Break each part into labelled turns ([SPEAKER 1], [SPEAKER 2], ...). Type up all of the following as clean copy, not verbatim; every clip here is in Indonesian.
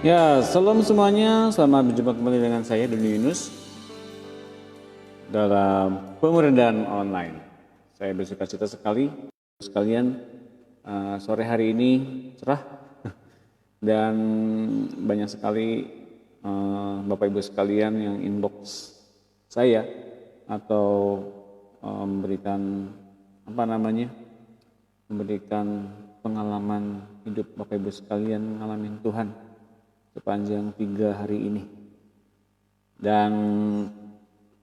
[SPEAKER 1] Ya, salam semuanya. Selamat berjumpa kembali dengan saya Doni Yunus dalam pemuridan online. Saya bersuka cita sekali sekalian sore hari ini cerah dan banyak sekali Bapak Ibu sekalian yang inbox saya atau memberikan memberikan pengalaman hidup Bapak Ibu sekalian ngalamin Tuhan sepanjang 3 hari ini. Dan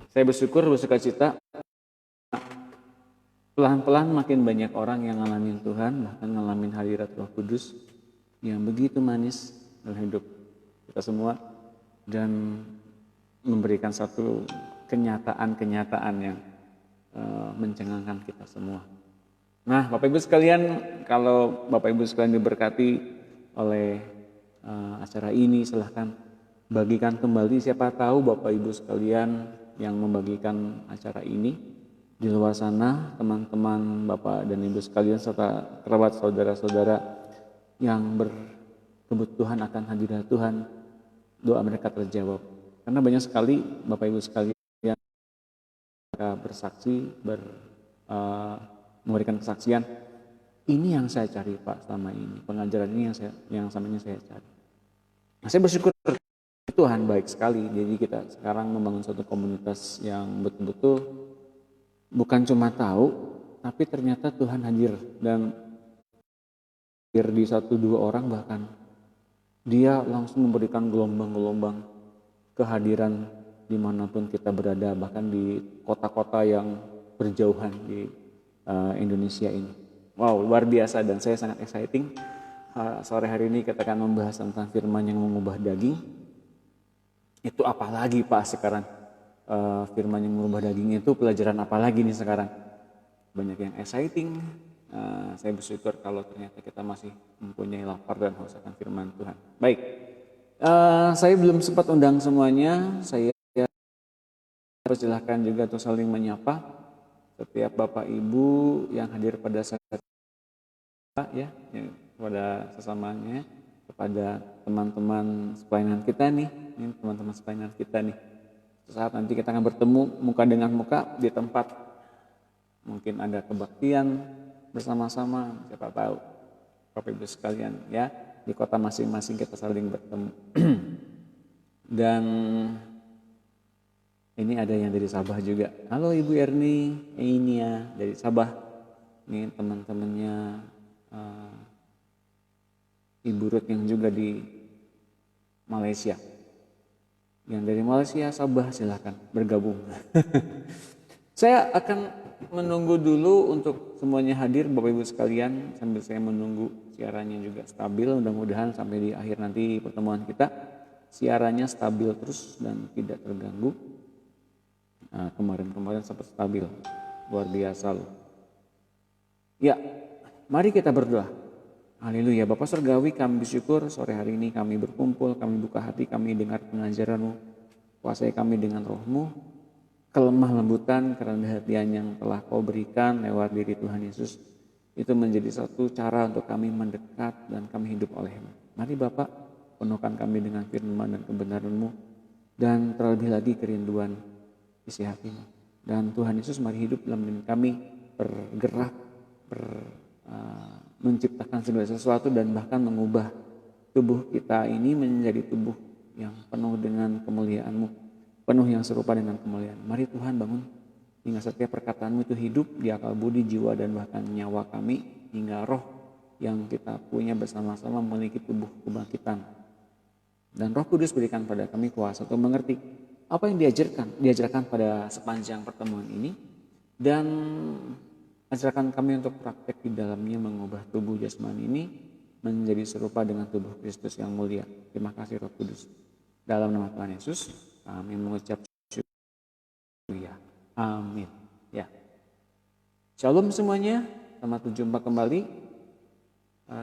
[SPEAKER 1] saya bersuka cita pelan-pelan makin banyak orang yang ngalamin Tuhan, bahkan ngalamin hadirat Roh Kudus yang begitu manis dalam hidup kita semua dan memberikan satu kenyataan-kenyataan yang mencengangkan kita semua. Nah, Bapak Ibu sekalian, kalau Bapak Ibu sekalian diberkati oleh acara ini, silahkan bagikan kembali. Siapa tahu Bapak Ibu sekalian yang membagikan acara ini di luar sana, teman-teman Bapak dan Ibu sekalian serta kerabat saudara-saudara yang berkebutuhan akan hadirat Tuhan, doa mereka terjawab. Karena banyak sekali Bapak Ibu sekalian yang bersaksi, memberikan kesaksian. Ini yang saya cari Pak selama ini, pengajaran ini yang selama ini saya cari. Nah, saya bersyukur Tuhan baik sekali. Jadi kita sekarang membangun satu komunitas yang betul-betul bukan cuma tahu, tapi ternyata Tuhan hadir dan hadir di 1-2 orang, bahkan dia langsung memberikan gelombang-gelombang kehadiran dimanapun kita berada, bahkan di kota-kota yang berjauhan di Indonesia ini. Wow, luar biasa dan saya sangat exciting. Sore hari ini kita akan membahas tentang firman yang mengubah daging. Itu apa lagi Pak sekarang? Firman yang mengubah daging itu pelajaran apa lagi nih sekarang? Banyak yang exciting. Saya bersyukur kalau ternyata kita masih mempunyai lapar dan haus akan firman Tuhan. Baik, saya belum sempat undang semuanya. Saya persilahkan juga untuk saling menyapa setiap Bapak Ibu yang hadir pada saat ya, kepada sesamanya, kepada teman-teman pelayanan kita nih, ini teman-teman pelayanan kita nih. Saat nanti kita akan bertemu muka dengan muka di tempat mungkin ada kebaktian bersama-sama, siapa tahu Bapak Ibu sekalian ya, di kota masing-masing kita saling bertemu. Dan ini ada yang dari Sabah juga. Halo Ibu Erni, ini ya dari Sabah. Ini teman-temannya Ibu Ruth yang juga di Malaysia. Yang dari Malaysia, Sabah, silahkan bergabung. Saya akan menunggu dulu untuk semuanya hadir Bapak Ibu sekalian, sambil saya menunggu siarannya juga stabil. Mudah-mudahan sampai di akhir nanti pertemuan kita siarannya stabil terus dan tidak terganggu. Kemarin sempat stabil, luar biasa loh. Ya, mari kita berdoa. Haleluya. Bapa Surgawi, kami bersyukur sore hari ini kami berkumpul, kami buka hati, kami dengar pengajaran-Mu. Kuasai kami dengan Roh-Mu, kelemah lembutan, kerendahan hatian yang telah Kau berikan lewat diri Tuhan Yesus. Itu menjadi satu cara untuk kami mendekat dan kami hidup oleh-Mu. Mari Bapak, penuhkan kami dengan firman dan kebenaran-Mu, dan terlebih lagi kerinduan isi hati-Mu. Dan Tuhan Yesus, mari hidup dalam diri kami, bergerak, menciptakan segala sesuatu dan bahkan mengubah tubuh kita ini menjadi tubuh yang penuh dengan kemuliaan-Mu, penuh yang serupa dengan kemuliaan. Mari Tuhan bangun hingga setiap perkataan-Mu itu hidup di akal budi, jiwa dan bahkan nyawa kami, hingga roh yang kita punya bersama-sama memiliki tubuh kebangkitan. Dan Roh Kudus berikan pada kami kuasa untuk mengerti apa yang diajarkan pada sepanjang pertemuan ini, dan ajarkan kami untuk praktek di dalamnya mengubah tubuh jasmani ini menjadi serupa dengan tubuh Kristus yang mulia. Terima kasih Roh Kudus. Dalam nama Tuhan Yesus kami mengucap syukur. Amin. Ya. Shalom semuanya. Selamat berjumpa kembali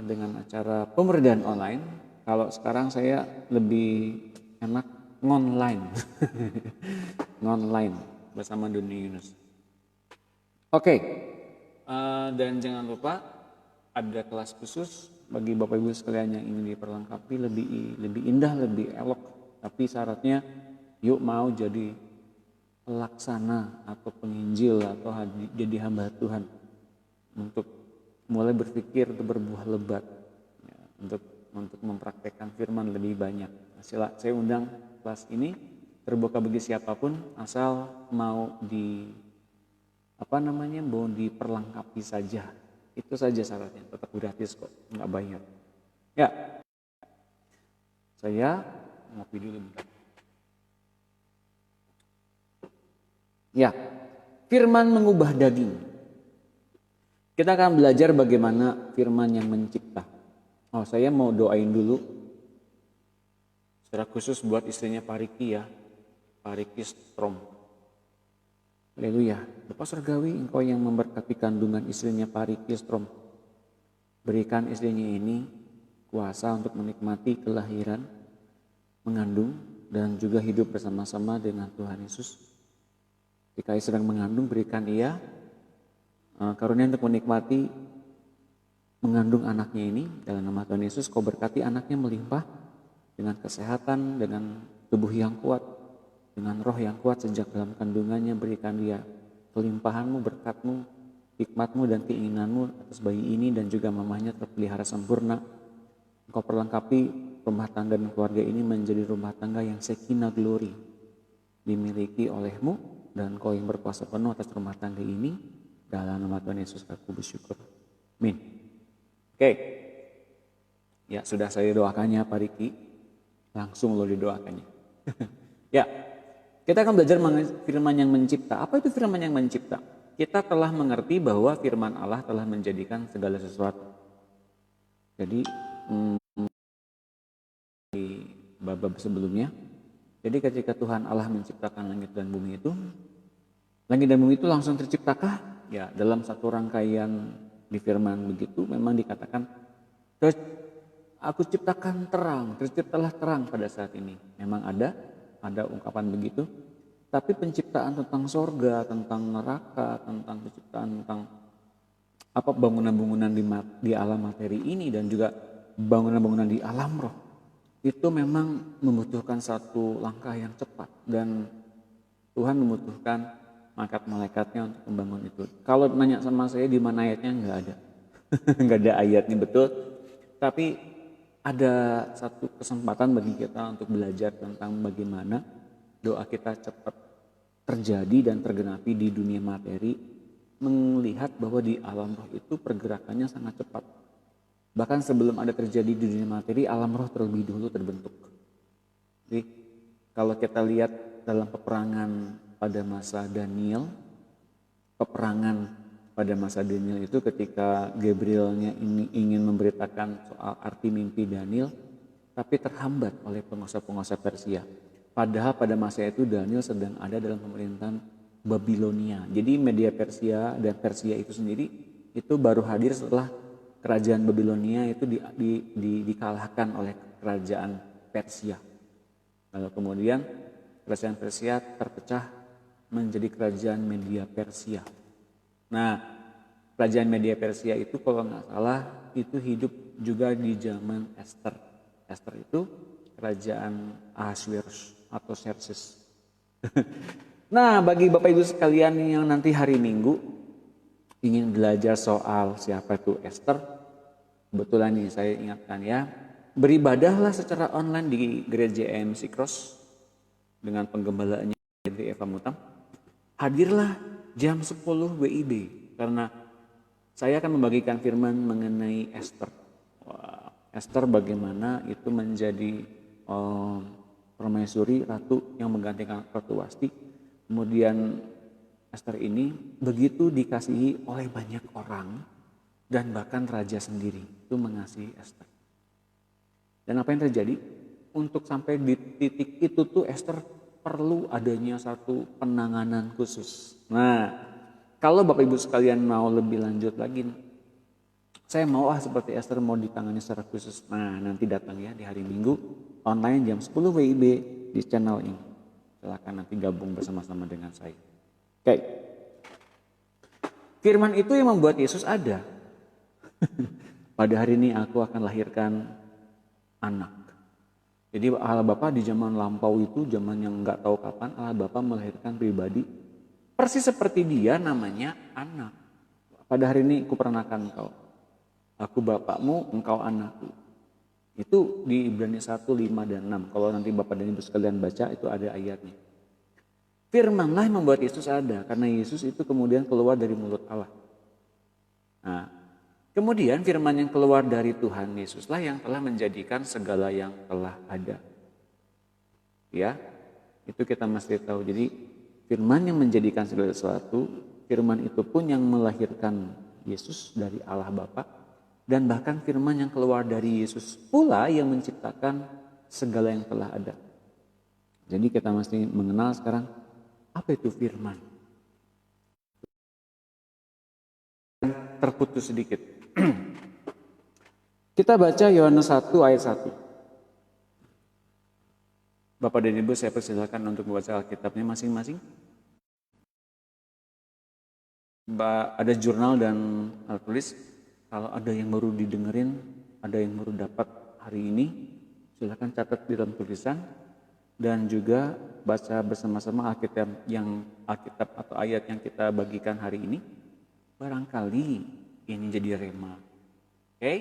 [SPEAKER 1] dengan acara pemberdayaan online. Kalau sekarang saya lebih enak ngonline. Ngonline bersama Doni Yunus. Oke. Dan jangan lupa ada kelas khusus bagi Bapak Ibu sekalian yang ingin diperlengkapi lebih indah, lebih elok. Tapi syaratnya yuk mau jadi pelaksana atau penginjil atau jadi hamba Tuhan untuk mulai berpikir untuk berbuah lebat, ya, untuk mempraktekkan firman lebih banyak. Saya undang kelas ini terbuka bagi siapapun asal mau mau diperlengkapi saja. Itu saja syaratnya, tetap gratis kok, nggak bayar. Ya, saya ngopi dulu bentar. Ya, firman mengubah daging. Kita akan belajar bagaimana firman yang mencipta. Saya mau doain dulu secara khusus buat istrinya Pak Riki ya, Pak Riki Strom. Haleluya. Bapak Surgawi, Engkau yang memberkati kandungan istrinya Pak Riki Strom. Berikan istrinya ini kuasa untuk menikmati kelahiran, mengandung, dan juga hidup bersama-sama dengan Tuhan Yesus. Jika ia sedang mengandung, berikan ia karunia untuk menikmati mengandung anaknya ini. Dalam nama Tuhan Yesus, Kau berkati anaknya melimpah dengan kesehatan, dengan tubuh yang kuat, dengan roh yang kuat sejak dalam kandungannya. Berikan dia kelimpahanmu, berkatmu, hikmatmu dan keinginanmu atas bayi ini dan juga mamahnya terpelihara sempurna. Engkau perlengkapi rumah tangga dan keluarga ini menjadi rumah tangga yang Shekinah glory dimiliki olehmu, dan Kau yang berkuasa penuh atas rumah tangga ini. Dalam nama Tuhan Yesus aku bersyukur. Amin. Oke. Ya, sudah saya doakannya Pak Riki. Langsung lo didoakannya. Ya. Kita akan belajar mengenai firman yang mencipta. Apa itu firman yang mencipta? Kita telah mengerti bahwa firman Allah telah menjadikan segala sesuatu. Jadi di bab sebelumnya, jadi ketika Tuhan Allah menciptakan langit dan bumi itu langsung terciptakah? Ya, dalam satu rangkaian di firman begitu memang dikatakan aku ciptakan terang, terciptalah terang pada saat ini. Memang ada ungkapan begitu. Tapi penciptaan tentang sorga, tentang neraka, tentang penciptaan tentang bangunan-bangunan di alam materi ini dan juga bangunan-bangunan di alam roh, itu memang membutuhkan satu langkah yang cepat, dan Tuhan membutuhkan malaikat-malaikatnya untuk membangun itu. Kalau nanya sama saya di mana ayatnya, nggak ada. Nggak ada ayatnya, betul. Tapi ada satu kesempatan bagi kita untuk belajar tentang bagaimana doa kita cepat terjadi dan tergenapi di dunia materi, melihat bahwa di alam roh itu pergerakannya sangat cepat. Bahkan sebelum ada terjadi di dunia materi, alam roh terlebih dahulu terbentuk. Jadi kalau kita lihat dalam peperangan pada masa Daniel, itu ketika Gabrielnya ini ingin memberitakan soal arti mimpi Daniel, tapi terhambat oleh penguasa-penguasa Persia. Padahal pada masa itu Daniel sedang ada dalam pemerintahan Babilonia. Jadi media Persia dan Persia itu sendiri itu baru hadir setelah kerajaan Babilonia itu dikalahkan oleh kerajaan Persia. Lalu kemudian kerajaan Persia terpecah menjadi kerajaan Media Persia. Nah, kerajaan Media Persia itu kalau nggak salah itu hidup juga di zaman Esther. Esther itu kerajaan Ahasuerus atau Xerxes. Nah, bagi Bapak Ibu sekalian yang nanti hari Minggu ingin belajar soal siapa itu Esther, kebetulan ini saya ingatkan ya, beribadahlah secara online di gereja EMC Cross dengan penggembalaannya Henry Eva Mutam. Hadirlah jam 10 WIB karena saya akan membagikan firman mengenai Esther. Esther bagaimana itu menjadi permaisuri, ratu yang menggantikan Ratu Wasti. Kemudian Esther ini begitu dikasihi oleh banyak orang dan bahkan raja sendiri itu mengasihi Esther. Dan apa yang terjadi? Untuk sampai di titik itu tuh Esther perlu adanya satu penanganan khusus. Nah, kalau Bapak Ibu sekalian mau lebih lanjut lagi, saya mau seperti Esther mau ditangani secara khusus. Nah, nanti datang ya di hari Minggu online jam 10 WIB di channel ini. Silakan nanti gabung bersama-sama dengan saya. Oke. Firman itu yang membuat Yesus ada. pada hari ini aku akan lahirkan anak. Jadi Allah Bapa di zaman lampau itu, zaman yang nggak tahu kapan, Allah Bapa melahirkan pribadi persis seperti dia, namanya anak. Pada hari ini kuperanakan engkau, aku bapakmu, engkau anakku. Itu di Ibrani 1, 5 dan 6. Kalau nanti Bapak dan Ibu sekalian baca, itu ada ayatnya. Firmanlah yang membuat Yesus ada, karena Yesus itu kemudian keluar dari mulut Allah. Nah, kemudian firman yang keluar dari Tuhan Yesuslah yang telah menjadikan segala yang telah ada. Ya, itu kita mesti tahu. Jadi firman yang menjadikan segala sesuatu, firman itu pun yang melahirkan Yesus dari Allah Bapa, dan bahkan firman yang keluar dari Yesus pula yang menciptakan segala yang telah ada. Jadi kita mesti mengenal sekarang apa itu firman. Terputus sedikit. Kita baca Yohanes 1 ayat 1. Bapak dan Ibu, saya persilakan untuk membaca Alkitabnya masing-masing. Ada jurnal dan alat tulis. Kalau ada yang baru didengerin, ada yang baru dapat hari ini, silakan catat di dalam tulisan. Dan juga baca bersama-sama Alkitab atau ayat yang kita bagikan hari ini. Barangkali ini jadi rema. Oke?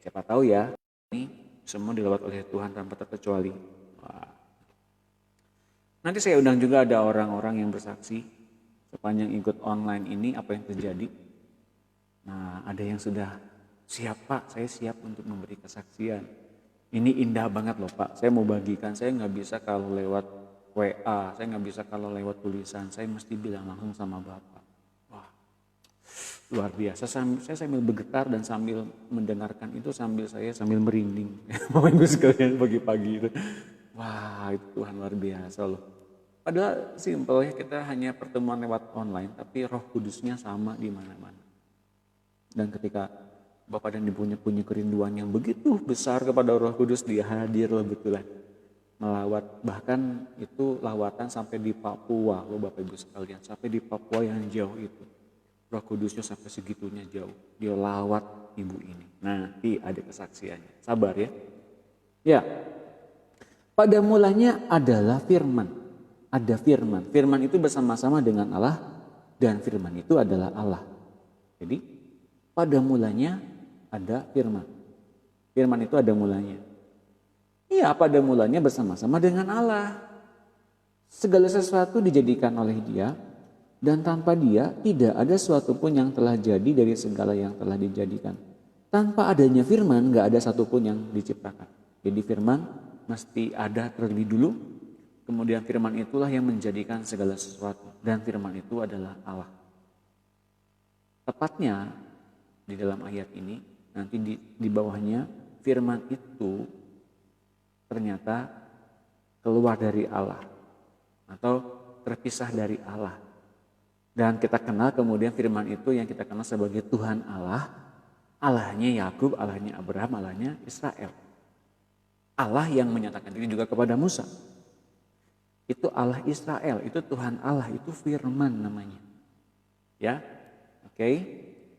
[SPEAKER 1] Siapa tahu ya, ini semua dilawat oleh Tuhan tanpa terkecuali. Wah. Nanti saya undang juga ada orang-orang yang bersaksi sepanjang ikut online ini apa yang terjadi. Nah, ada yang sudah siap Pak, saya siap untuk memberi kesaksian. Ini indah banget loh Pak, saya mau bagikan, saya nggak bisa kalau lewat WA, saya nggak bisa kalau lewat tulisan, saya mesti bilang langsung sama Bapak. Wah, luar biasa. Saya sambil bergetar dan sambil mendengarkan itu sambil merinding. Bapak Ibu sekalian pagi-pagi itu. Wah, itu Tuhan luar biasa loh. Padahal simpel ya, kita hanya pertemuan lewat online, tapi Roh Kudusnya sama di mana-mana. Dan ketika Bapak dan Ibunya punya kerinduan yang begitu besar kepada Roh Kudus, dia hadir loh betulan. Melawat, bahkan itu lawatan sampai di Papua loh Bapak Ibu sekalian, sampai di Papua yang jauh itu. Roh Kudusnya sampai segitunya jauh, dia lawat ibu ini. Nanti ada kesaksiannya, sabar ya. Ya, pada mulanya adalah firman. Ada firman. Firman itu bersama-sama dengan Allah, dan firman itu adalah Allah. Jadi pada mulanya ada firman. Firman itu ada mulanya. Iya, pada mulanya bersama-sama dengan Allah. Segala sesuatu dijadikan oleh Dia, dan tanpa Dia tidak ada sesuatu pun yang telah jadi dari segala yang telah dijadikan. Tanpa adanya firman, gak ada satupun yang diciptakan. Jadi firman mesti ada terlebih dulu, kemudian firman itulah yang menjadikan segala sesuatu, dan firman itu adalah Allah. Tepatnya di dalam ayat ini, nanti di bawahnya, firman itu ternyata keluar dari Allah atau terpisah dari Allah. Dan kita kenal kemudian firman itu yang kita kenal sebagai Tuhan Allah, Allahnya Yakub, Allahnya Abraham, Allahnya Israel. Allah yang menyatakan diri juga kepada Musa. Itu Allah Israel, itu Tuhan Allah, itu firman namanya. Ya, oke.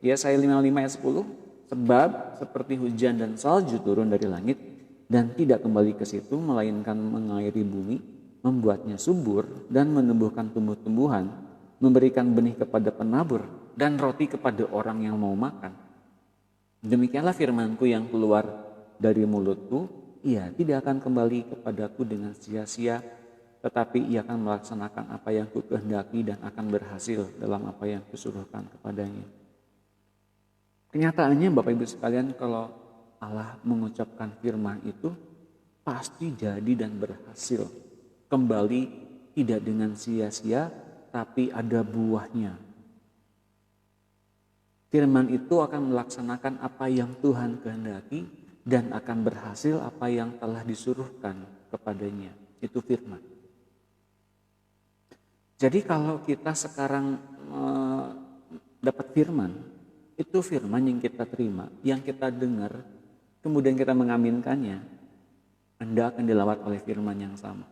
[SPEAKER 1] Yesaya 55 ayat 10. Sebab seperti hujan dan salju turun dari langit dan tidak kembali ke situ, melainkan mengairi bumi, membuatnya subur dan menumbuhkan tumbuh-tumbuhan, memberikan benih kepada penabur dan roti kepada orang yang mau makan. Demikianlah firmanku yang keluar dari mulutku, ia tidak akan kembali kepadaku dengan sia-sia, tetapi ia akan melaksanakan apa yang kukehendaki dan akan berhasil dalam apa yang kusuruhkan kepadanya. Kenyataannya Bapak Ibu sekalian, kalau Allah mengucapkan firman itu pasti jadi dan berhasil. Kembali tidak dengan sia-sia, tapi ada buahnya. Firman itu akan melaksanakan apa yang Tuhan kehendaki dan akan berhasil apa yang telah disuruhkan kepadanya. Itu firman. Jadi kalau kita sekarang dapat firman, itu firman yang kita terima, yang kita dengar, kemudian kita mengaminkannya, Anda akan dilawat oleh firman yang sama.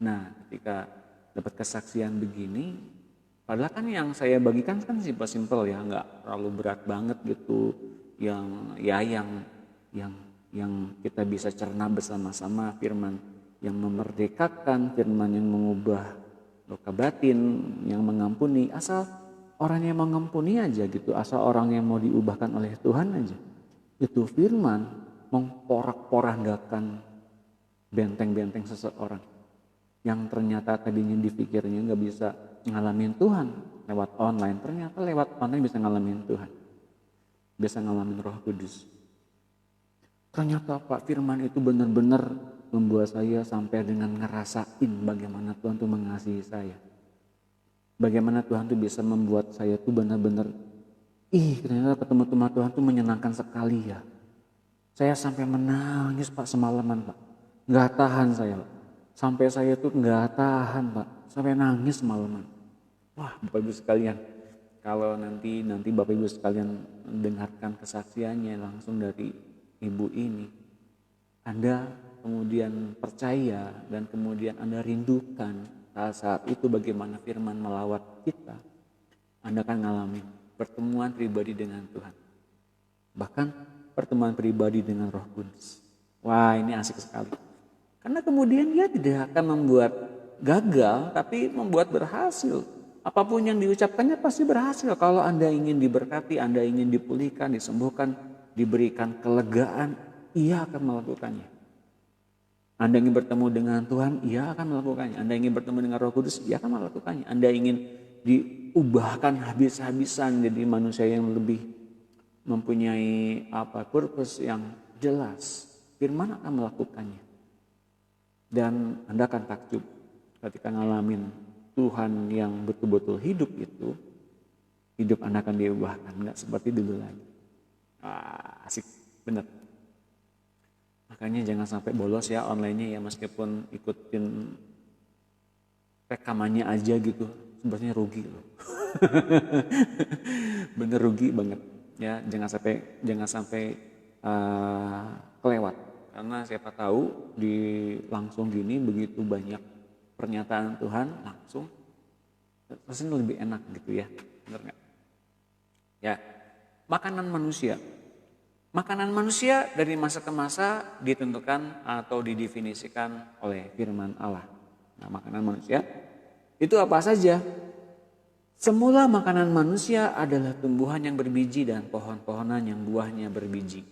[SPEAKER 1] Nah, ketika dapat kesaksian begini, padahal kan yang saya bagikan kan simpel-simpel ya, nggak terlalu berat banget gitu. yang kita bisa cerna bersama-sama, firman yang memerdekakan, firman yang mengubah luka batin, yang mengampuni. Asal orang yang mengampuni aja gitu, asal orang yang mau diubahkan oleh Tuhan aja. Itu firman memporak-porandakan benteng-benteng seseorang yang ternyata tadinya dipikirnya nggak bisa ngalamin Tuhan lewat online, ternyata lewat online bisa ngalamin Tuhan, bisa ngalamin Roh Kudus. Ternyata Pak, firman itu benar-benar membuat saya sampai dengan ngerasain bagaimana Tuhan tuh mengasihi saya. Bagaimana Tuhan tuh bisa membuat saya tuh benar-benar, ternyata ketemu sama Tuhan tuh menyenangkan sekali ya. Saya sampai menangis Pak semalaman Pak. Nggak tahan saya Pak. Sampai saya tuh nggak tahan Pak. Sampai nangis semalaman. Wah Bapak Ibu sekalian. Kalau nanti Bapak Ibu sekalian dengarkan kesaksiannya langsung dari ibu ini. Anda kemudian percaya dan kemudian Anda rindukan saat itu bagaimana firman melawat kita. Anda akan ngalamin pertemuan pribadi dengan Tuhan. Bahkan pertemuan pribadi dengan Roh Kudus. Wah, ini asik sekali. Karena kemudian dia tidak akan membuat gagal, tapi membuat berhasil. Apapun yang diucapkannya pasti berhasil. Kalau Anda ingin diberkati, Anda ingin dipulihkan, disembuhkan, diberikan kelegaan, Ia akan melakukannya. Anda ingin bertemu dengan Tuhan, Ia akan melakukannya. Anda ingin bertemu dengan Roh Kudus, Ia akan melakukannya. Anda ingin diubahkan habis-habisan jadi manusia yang lebih mempunyai purpose yang jelas, firman akan melakukannya. Dan Anda akan takjub ketika ngalamin Tuhan yang betul-betul hidup itu, hidup Anda akan diubahkan, nggak seperti dulu lagi. Asik, bener. Makanya jangan sampai bolos ya online-nya ya, meskipun ikutin rekamannya aja gitu, sebenarnya rugi loh. Bener rugi banget ya, jangan sampai kelewat, karena siapa tahu di langsung gini begitu banyak pernyataan Tuhan langsung, rasanya lebih enak gitu ya, bener nggak? Ya, makanan manusia dari masa ke masa ditentukan atau didefinisikan oleh firman Allah. Nah, makanan manusia itu apa saja? Semula makanan manusia adalah tumbuhan yang berbiji dan pohon-pohonan yang buahnya berbiji.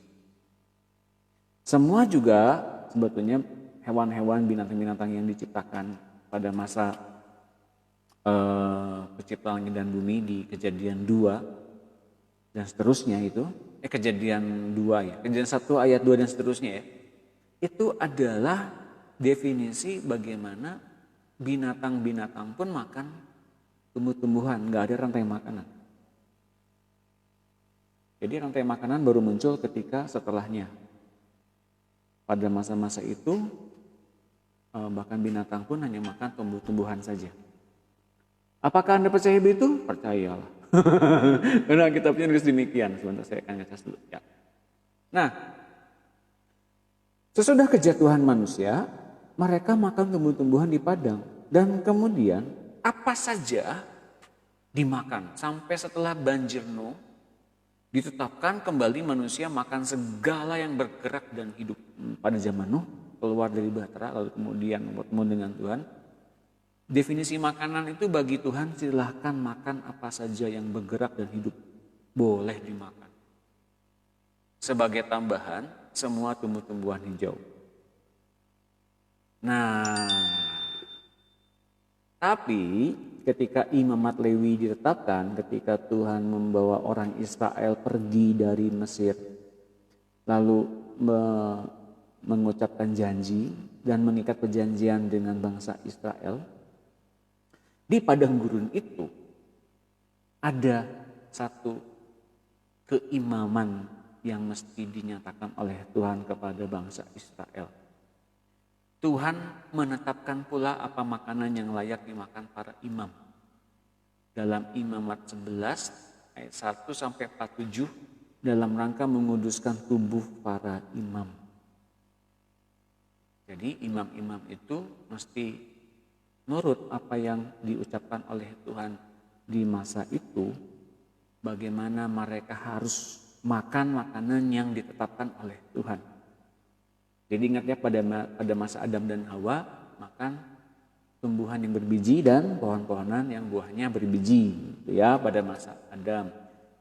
[SPEAKER 1] Semua juga sebetulnya hewan-hewan, binatang-binatang yang diciptakan pada masa penciptaan dan bumi di Kejadian 2 dan seterusnya itu, Kejadian 2 ya, Kejadian 1 ayat 2 dan seterusnya ya. Itu adalah definisi bagaimana binatang-binatang pun makan tumbuh-tumbuhan, nggak ada rantai makanan. Jadi rantai makanan baru muncul ketika setelahnya. Pada masa-masa itu bahkan binatang pun hanya makan tumbuh-tumbuhan saja. Apakah Anda percaya begitu? Percayalah. Karena kitabnya nulis demikian. Sebentar saya akan ngecas dulu ya. Nah, sesudah kejatuhan manusia, mereka makan tumbuh-tumbuhan di padang. Dan kemudian apa saja dimakan. Sampai setelah banjir Nuh, ditetapkan kembali manusia makan segala yang bergerak dan hidup. Pada zaman Nuh, keluar dari bahtera lalu kemudian bertemu dengan Tuhan. Definisi makanan itu bagi Tuhan, silahkan makan apa saja yang bergerak dan hidup. Boleh dimakan. Sebagai tambahan, semua tumbuh-tumbuhan hijau. Nah, tapi ketika imamat Lewi ditetapkan, ketika Tuhan membawa orang Israel pergi dari Mesir, lalu mengucapkan janji dan mengikat perjanjian dengan bangsa Israel, di padang gurun itu ada satu keimaman yang mesti dinyatakan oleh Tuhan kepada bangsa Israel. Tuhan menetapkan pula apa makanan yang layak dimakan para imam. Dalam Imamat 11 ayat 1 sampai 47 dalam rangka menguduskan tubuh para imam. Jadi imam-imam itu mesti nurut apa yang diucapkan oleh Tuhan di masa itu, bagaimana mereka harus makan makanan yang ditetapkan oleh Tuhan. Jadi ingat ya, pada masa Adam dan Hawa makan tumbuhan yang berbiji dan pohon-pohonan yang buahnya berbiji, gitu ya, pada masa Adam.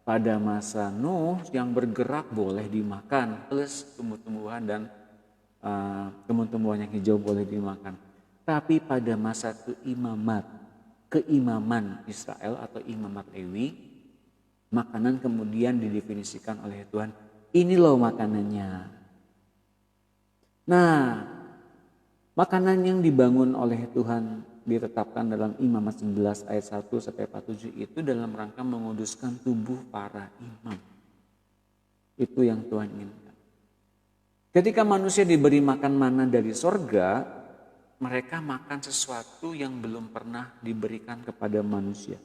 [SPEAKER 1] Pada masa Nuh yang bergerak boleh dimakan, plus tumbuh-tumbuhan dan tumbuh-tumbuhan yang hijau boleh dimakan. Tapi pada masa keimaman Israel atau imamat Lewi, makanan kemudian didefinisikan oleh Tuhan. Ini loh makanannya. Nah, makanan yang dibangun oleh Tuhan ditetapkan dalam Imamat 11 ayat 1 sampai 47 itu dalam rangka menguduskan tubuh para imam. Itu yang Tuhan inginkan. Ketika manusia diberi makan mana dari sorga, mereka makan sesuatu yang belum pernah diberikan kepada manusia.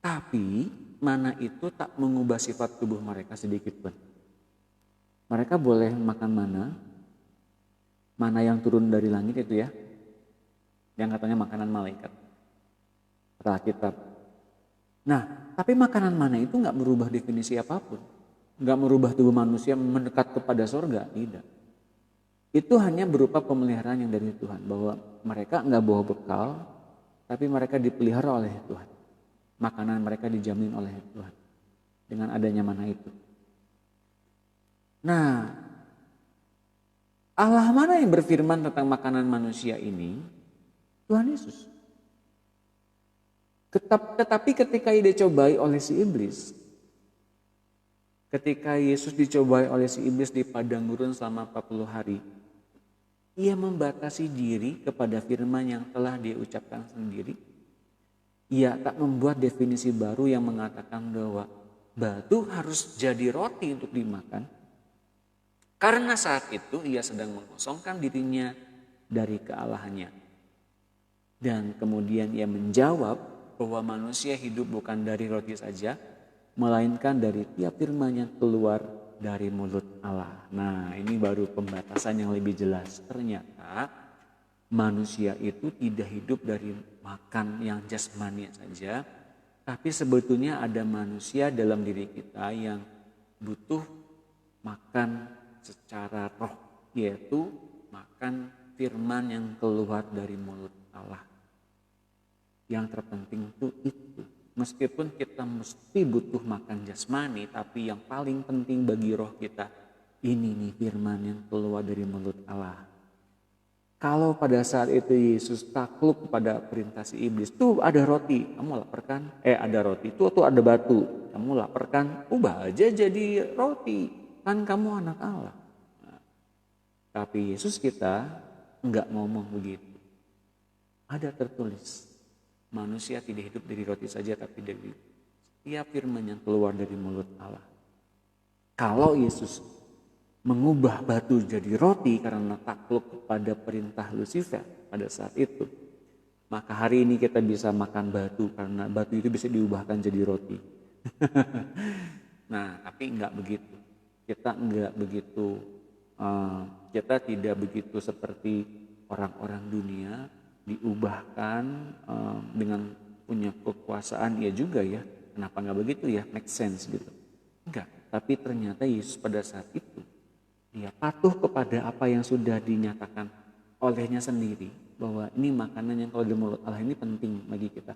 [SPEAKER 1] Tapi mana itu tak mengubah sifat tubuh mereka sedikit pun. Mereka boleh makan mana yang turun dari langit itu ya, yang katanya makanan malaikat, kata Alkitab. Nah, tapi makanan mana itu nggak merubah definisi apapun, nggak merubah tubuh manusia mendekat kepada sorga, tidak. Itu hanya berupa pemeliharaan yang dari Tuhan, bahwa mereka nggak bawa bekal, tapi mereka dipelihara oleh Tuhan. Makanan mereka dijamin oleh Tuhan dengan adanya mana itu. Nah, Allah mana yang berfirman tentang makanan manusia ini? Tuhan Yesus. Tetapi ketika dicobai oleh si iblis, ketika Yesus dicobai oleh si iblis di padang gurun selama 40 hari, ia membatasi diri kepada firman yang telah dia ucapkan sendiri. Ia tak membuat definisi baru yang mengatakan bahwa batu harus jadi roti untuk dimakan. Karena saat itu ia sedang mengosongkan dirinya dari kealahannya. Dan kemudian ia menjawab bahwa manusia hidup bukan dari roti saja, melainkan dari tiap firman yang keluar dari mulut Allah. Nah, ini baru pembatasan yang lebih jelas. Ternyata manusia itu tidak hidup dari makan yang jasmani saja, tapi sebetulnya ada manusia dalam diri kita yang butuh makan secara roh, yaitu makan firman yang keluar dari mulut Allah. Yang terpenting itu. Meskipun kita mesti butuh makan jasmani, tapi yang paling penting bagi roh kita, ini nih firman yang keluar dari mulut Allah. Kalau pada saat itu Yesus takluk kepada perintah si iblis, tuh ada roti, kamu lapar kan? Ada roti, tuh ada batu, kamu lapar kan? Ubah aja jadi roti, kan kamu anak Allah. Nah, tapi Yesus kita enggak ngomong begitu. Ada tertulis, manusia tidak hidup dari roti saja, tapi dari setiap firman yang keluar dari mulut Allah. Kalau Yesus mengubah batu jadi roti karena takluk kepada perintah Lucifer pada saat itu, maka hari ini kita bisa makan batu karena batu itu bisa diubahkan jadi roti. Nah, tapi enggak begitu. Kita enggak begitu. Kita tidak begitu seperti orang-orang dunia diubahkan dengan punya kekuasaan. Ya juga ya. Kenapa enggak begitu ya? Make sense gitu. Enggak. Tapi ternyata Yesus pada saat itu dia patuh kepada apa yang sudah dinyatakan olehnya sendiri, bahwa ini makanan yang kalau di mulut Allah ini penting bagi kita.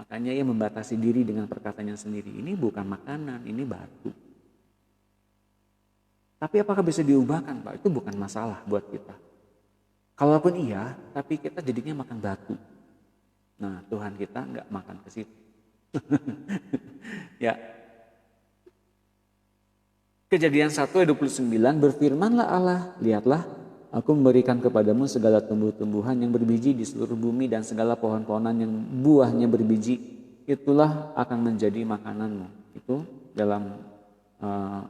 [SPEAKER 1] Makanya ia membatasi diri dengan perkataannya sendiri. Ini bukan makanan, ini batu. Tapi apakah bisa diubahkan, Pak? Itu bukan masalah buat kita. Kalaupun iya, tapi kita jadinya makan batu. Nah, Tuhan kita enggak makan ke situ. Ya. Kejadian 1 ayat 29, berfirmanlah Allah, lihatlah aku memberikan kepadamu segala tumbuh-tumbuhan yang berbiji di seluruh bumi dan segala pohon-pohonan yang buahnya berbiji, itulah akan menjadi makananmu. Itu dalam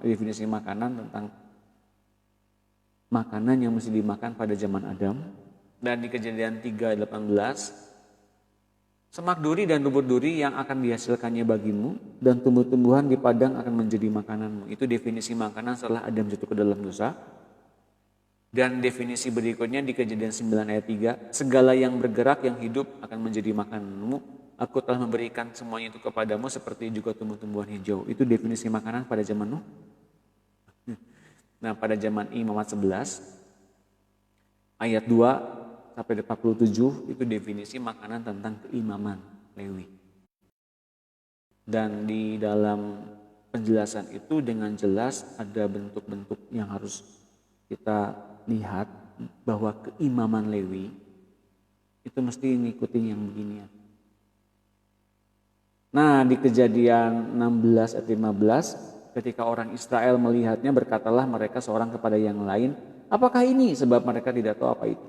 [SPEAKER 1] definisi makanan tentang makanan yang mesti dimakan pada zaman Adam. Dan di Kejadian 3 ayat 18, semak duri dan rumput duri yang akan dihasilkannya bagimu, dan tumbuh-tumbuhan di padang akan menjadi makananmu. Itu definisi makanan setelah Adam jatuh ke dalam dosa. Dan definisi berikutnya di Kejadian 9 ayat 3, segala yang bergerak yang hidup akan menjadi makananmu. Aku telah memberikan semuanya itu kepadamu seperti juga tumbuh-tumbuhan hijau. Itu definisi makanan pada zaman Nuh. Nah, pada zaman Imamat 11 ayat 2 sampai 47 itu definisi makanan tentang keimaman Lewi. Dan di dalam penjelasan itu dengan jelas ada bentuk-bentuk yang harus kita lihat bahwa keimaman Lewi itu mesti ngikutin yang beginian. Nah, di Kejadian 16 ayat 15, ketika orang Israel melihatnya, berkatalah mereka seorang kepada yang lain, apakah ini? Sebab mereka tidak tahu apa itu.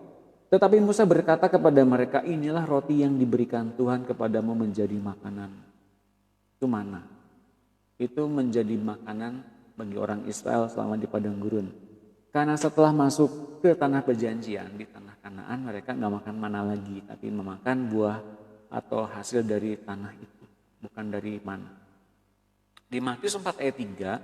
[SPEAKER 1] Tetapi Musa berkata kepada mereka, inilah roti yang diberikan Tuhan kepadamu menjadi makanan. Itu mana? Itu menjadi makanan bagi orang Israel selama di padang gurun. Karena setelah masuk ke tanah perjanjian, di tanah Kanaan, mereka nggak makan mana lagi, tapi memakan buah atau hasil dari tanah itu, bukan dari mana. Di Matius 4 ayat 3,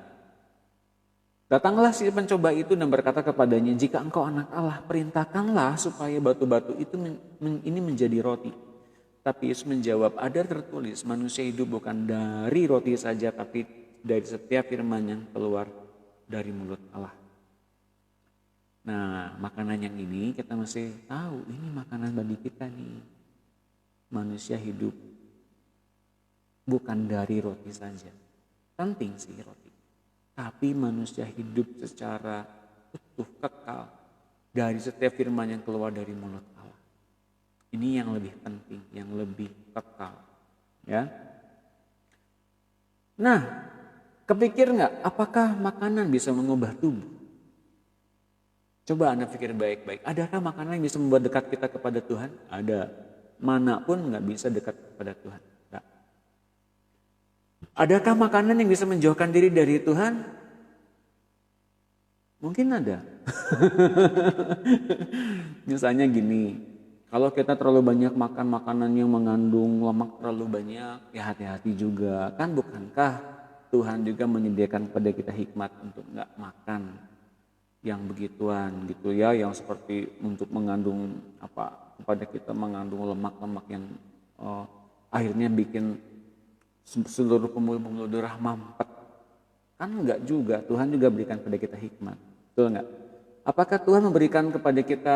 [SPEAKER 1] datanglah si pencoba itu dan berkata kepadanya, jika engkau anak Allah, perintahkanlah supaya batu-batu itu ini menjadi roti. Tapi Yesus menjawab, ada tertulis, manusia hidup bukan dari roti saja, tapi dari setiap firman yang keluar dari mulut Allah. Nah, makanan yang ini kita mesti tahu, ini makanan bagi kita nih. Manusia hidup bukan dari roti saja. Penting sih roti. Tapi manusia hidup secara utuh, kekal dari setiap firman yang keluar dari mulut Allah. Ini yang lebih penting, yang lebih kekal. Ya. Nah, kepikir nggak apakah makanan bisa mengubah tubuh? Coba Anda pikir baik-baik. Adakah makanan yang bisa membuat dekat kita kepada Tuhan? Ada. Mana pun nggak bisa dekat kepada Tuhan. Nah. Adakah makanan yang bisa menjauhkan diri dari Tuhan? Mungkin ada. Misalnya gini, kalau kita terlalu banyak makan makanan yang mengandung lemak terlalu banyak, ya hati-hati juga. Kan bukankah Tuhan juga menyediakan kepada kita hikmat untuk nggak makan yang begituan gitu ya, yang seperti untuk mengandung apa kepada kita mengandung lemak-lemak yang akhirnya bikin seluruh pembuluh-pembuluh darah mampet. Kan enggak juga, Tuhan juga berikan kepada kita hikmat. Betul enggak? Apakah Tuhan memberikan kepada kita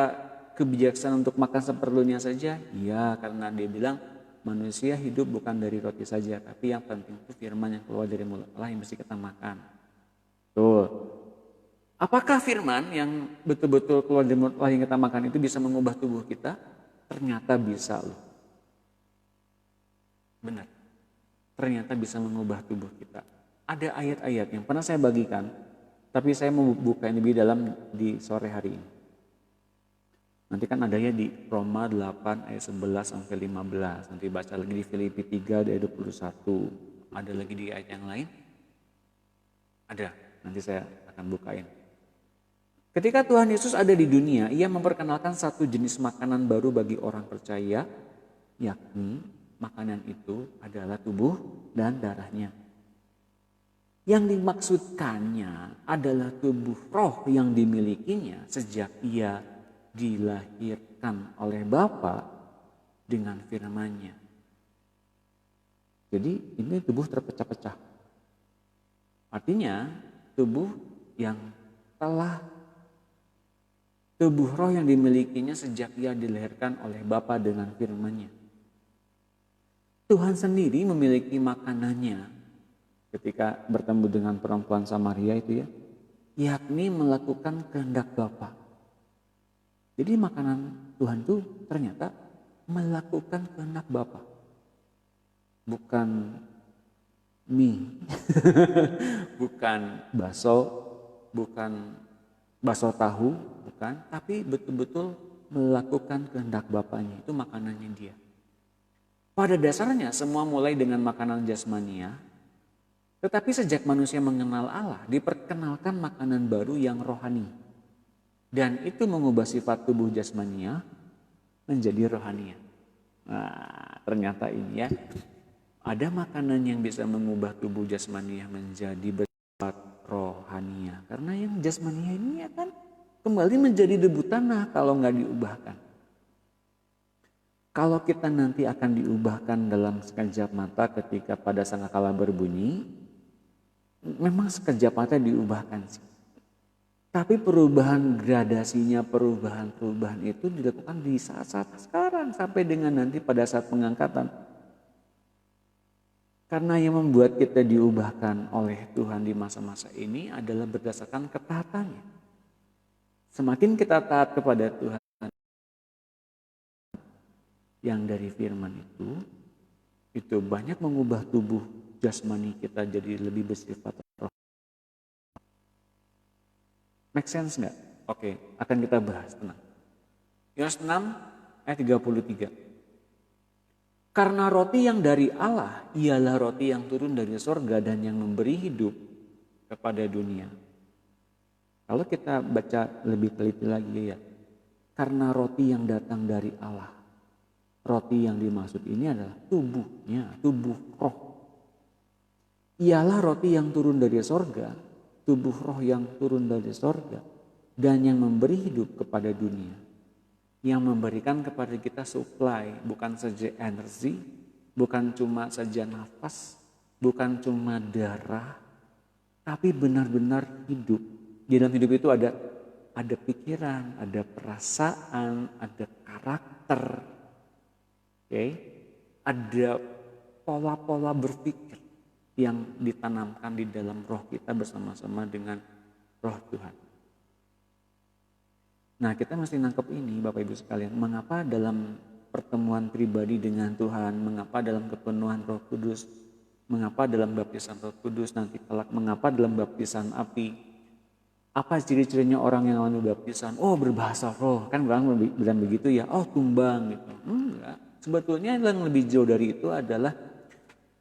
[SPEAKER 1] kebijaksanaan untuk makan seperlunya saja? Iya, karena dia bilang manusia hidup bukan dari roti saja, tapi yang penting itu firman yang keluar dari mulut Allah yang mesti kita makan. Tuh. Apakah firman yang betul-betul keluar dari mulut Allah yang kita makan itu bisa mengubah tubuh kita? Ternyata bisa loh. Benar. Ternyata bisa mengubah tubuh kita. Ada ayat-ayat yang pernah saya bagikan, tapi saya mau buka yang lebih dalam di sore hari ini. Nanti kan adanya di Roma 8 ayat 11 sampai 15. Nanti baca lagi di Filipi 3 ayat 21. Ada lagi di ayat yang lain? Ada. Nanti saya akan bukain. Ketika Tuhan Yesus ada di dunia, ia memperkenalkan satu jenis makanan baru bagi orang percaya, yakni makanan itu adalah tubuh dan darahnya. Yang dimaksudkannya adalah tubuh roh yang dimilikinya sejak ia dilahirkan oleh Bapa dengan firman-Nya. Jadi ini tubuh terpecah-pecah. Artinya tubuh roh yang dimilikinya sejak ia dilahirkan oleh Bapa dengan firman-Nya. Tuhan sendiri memiliki makanannya ketika bertemu dengan perempuan Samaria itu ya, yakni melakukan kehendak Bapa. Jadi makanan Tuhan itu ternyata melakukan kehendak Bapa. Bukan mie, bukan bakso tahu, bukan, tapi betul-betul melakukan kehendak Bapanya. Itu makanannya dia. Pada dasarnya semua mulai dengan makanan jasmania, tetapi sejak manusia mengenal Allah, diperkenalkan makanan baru yang rohani. Dan itu mengubah sifat tubuh jasmania menjadi rohania. Nah, ternyata ini ya, ada makanan yang bisa mengubah tubuh jasmania menjadi bersifat rohania. Karena yang jasmania ini akan kembali menjadi debu tanah kalau nggak diubahkan. Kalau kita nanti akan diubahkan dalam sekejap mata ketika pada sangkakala berbunyi, memang sekejap mata diubahkan sih. Tapi perubahan gradasinya, perubahan itu dilakukan di saat-saat sekarang sampai dengan nanti pada saat pengangkatan. Karena yang membuat kita diubahkan oleh Tuhan di masa-masa ini adalah berdasarkan ketaatannya. Semakin kita taat kepada Tuhan yang dari firman itu banyak mengubah tubuh jasmani kita jadi lebih bersifat roh. Make sense nggak? Oke, akan kita bahas, tenang. Yohanes 6 ayat 33. Karena roti yang dari Allah ialah roti yang turun dari sorga dan yang memberi hidup kepada dunia. Kalau kita baca lebih teliti lagi ya, karena roti yang datang dari Allah. Roti yang dimaksud ini adalah tubuhnya, tubuh roh. Ialah roti yang turun dari sorga, tubuh roh yang turun dari sorga, dan yang memberi hidup kepada dunia. Yang memberikan kepada kita supply, bukan saja energi, bukan cuma saja nafas, bukan cuma darah, tapi benar-benar hidup. Di dalam hidup itu ada pikiran, ada perasaan, ada karakter. Okay. Ada pola-pola berpikir yang ditanamkan di dalam roh kita bersama-sama dengan roh Tuhan. Nah, kita mesti nangkep ini Bapak Ibu sekalian. Mengapa dalam pertemuan pribadi dengan Tuhan, mengapa dalam kepenuhan Roh Kudus, mengapa dalam baptisan Roh Kudus nanti kelak, mengapa dalam baptisan api? Apa ciri-cirinya orang yang alami baptisan? Oh, berbahasa roh. Kan orang bilang begitu ya. Oh, tumbang gitu. Enggak. Sebetulnya yang lebih jauh dari itu adalah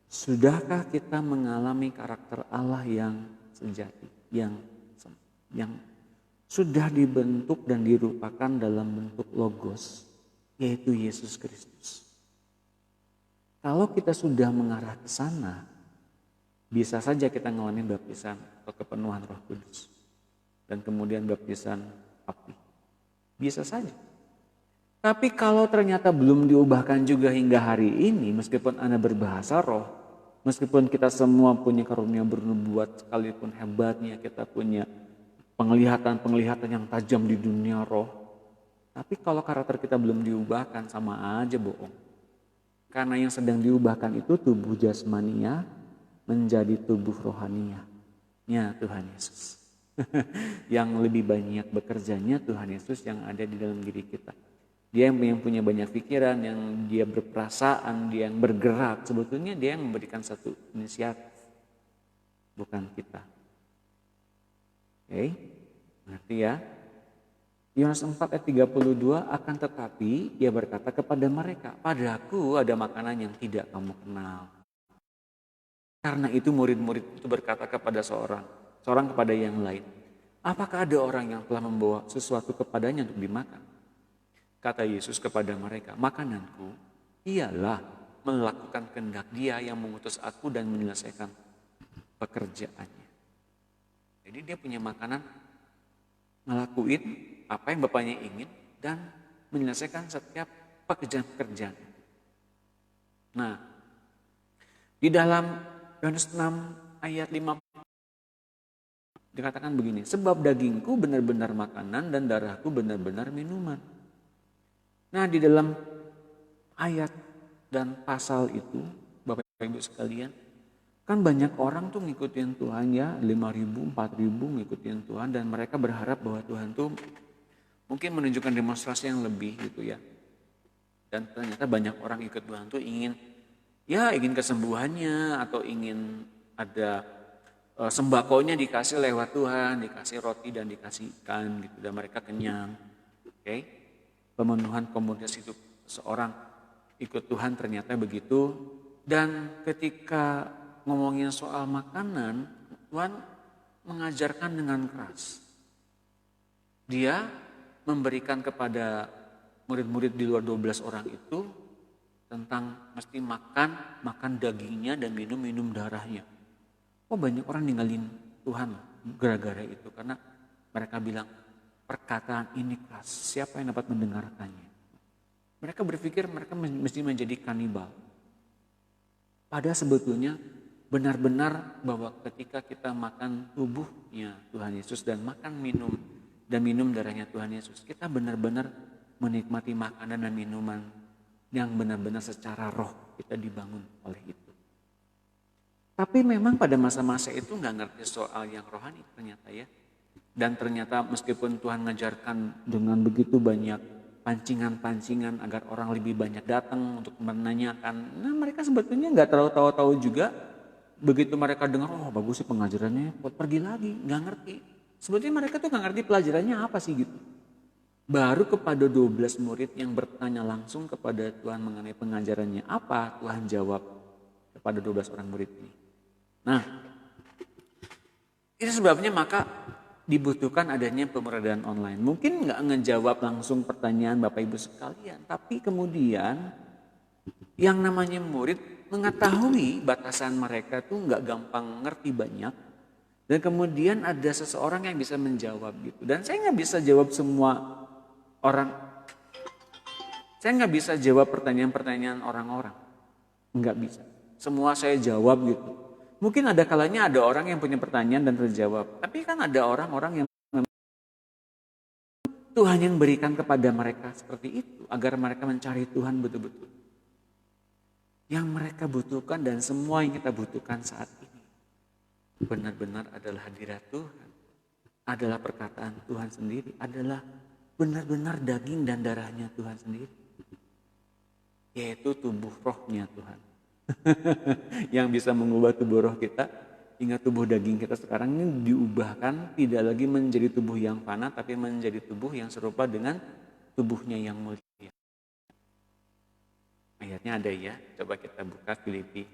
[SPEAKER 1] sudahkah kita mengalami karakter Allah yang sejati, yang sudah dibentuk dan dirupakan dalam bentuk logos, yaitu Yesus Kristus. Kalau kita sudah mengarah ke sana, bisa saja kita mengalami baptisan atau kepenuhan Roh Kudus dan kemudian baptisan api. Bisa saja. Tapi kalau ternyata belum diubahkan juga hingga hari ini, meskipun Anda berbahasa roh, meskipun kita semua punya karunia bernubuat, sekalipun hebatnya kita punya penglihatan-penglihatan yang tajam di dunia roh, tapi kalau karakter kita belum diubahkan, sama aja bohong. Karena yang sedang diubahkan itu tubuh jasmania menjadi tubuh rohania. Ya Tuhan Yesus. Yang lebih banyak bekerjanya Tuhan Yesus yang ada di dalam diri kita. Dia yang punya banyak pikiran, yang dia berperasaan, dia yang bergerak. Sebetulnya dia yang memberikan satu inisiatif, bukan kita. Oke, ngerti ya? Yohanes 4 ayat 32, akan tetapi dia berkata kepada mereka, padaku ada makanan yang tidak kamu kenal. Karena itu murid-murid itu berkata kepada seorang kepada yang lain, apakah ada orang yang telah membawa sesuatu kepadanya untuk dimakan? Kata Yesus kepada mereka, makananku ialah melakukan kehendak Dia yang mengutus aku dan menyelesaikan pekerjaannya. Jadi dia punya makanan, ngelakuin apa yang Bapaknya ingin dan menyelesaikan setiap pekerjaan-pekerjaan. Nah, di dalam Yohanes 6 ayat 5 dikatakan begini, sebab dagingku benar-benar makanan dan darahku benar-benar minuman. Nah, di dalam ayat dan pasal itu, Bapak Ibu sekalian, kan banyak orang tuh ngikutin Tuhan ya, 5.000, 4.000 ngikutin Tuhan, dan mereka berharap bahwa Tuhan tuh mungkin menunjukkan demonstrasi yang lebih gitu ya. Dan ternyata banyak orang ikut Tuhan tuh ingin kesembuhannya atau ingin ada sembakonya dikasih lewat Tuhan, dikasih roti dan dikasih ikan gitu, dan mereka kenyang. Oke. Pemenuhan komunitas hidup seorang ikut Tuhan ternyata begitu. Dan ketika ngomongin soal makanan, Tuhan mengajarkan dengan keras. Dia memberikan kepada murid-murid di luar 12 orang itu tentang mesti makan dagingnya dan minum darahnya. Oh, banyak orang ninggalin Tuhan gara-gara itu, karena mereka bilang perkataan ini keras, siapa yang dapat mendengarkannya? Mereka berpikir mereka mesti menjadi kanibal. Padahal sebetulnya benar-benar bahwa ketika kita makan tubuhnya Tuhan Yesus dan minum darahnya Tuhan Yesus, kita benar-benar menikmati makanan dan minuman yang benar-benar secara roh kita dibangun oleh itu. Tapi memang pada masa-masa itu nggak ngerti soal yang rohani ternyata ya. Dan ternyata meskipun Tuhan mengajarkan dengan begitu banyak pancingan-pancingan agar orang lebih banyak datang untuk menanyakan. Nah mereka sebetulnya nggak terlalu tahu-tahu juga. Begitu mereka dengar, oh bagus sih pengajarannya, buat pergi lagi, nggak ngerti. Sebetulnya mereka tuh nggak ngerti pelajarannya apa sih gitu. Baru kepada 12 murid yang bertanya langsung kepada Tuhan mengenai pengajarannya apa, Tuhan jawab kepada 12 orang murid ini. Nah, itu sebabnya maka dibutuhkan adanya pembelajaran online. Mungkin nggak ngejawab langsung pertanyaan Bapak Ibu sekalian, tapi kemudian yang namanya murid mengetahui batasan mereka tuh nggak gampang ngerti banyak, dan kemudian ada seseorang yang bisa menjawab gitu. Dan saya nggak bisa jawab semua orang, saya nggak bisa jawab pertanyaan-pertanyaan orang-orang, nggak bisa. Semua saya jawab gitu. Mungkin ada kalanya ada orang yang punya pertanyaan dan terjawab. Tapi kan ada orang-orang yang Tuhan yang berikan kepada mereka seperti itu. Agar mereka mencari Tuhan betul-betul. Yang mereka butuhkan dan semua yang kita butuhkan saat ini. Benar-benar adalah hadirat Tuhan. Adalah perkataan Tuhan sendiri. Adalah benar-benar daging dan darahnya Tuhan sendiri. Yaitu tubuh rohnya Tuhan. Yang bisa mengubah tubuh roh kita hingga tubuh daging kita sekarang ini diubahkan tidak lagi menjadi tubuh yang fana tapi menjadi tubuh yang serupa dengan tubuhnya yang mulia. Ayatnya ada ya, coba kita buka Filipi.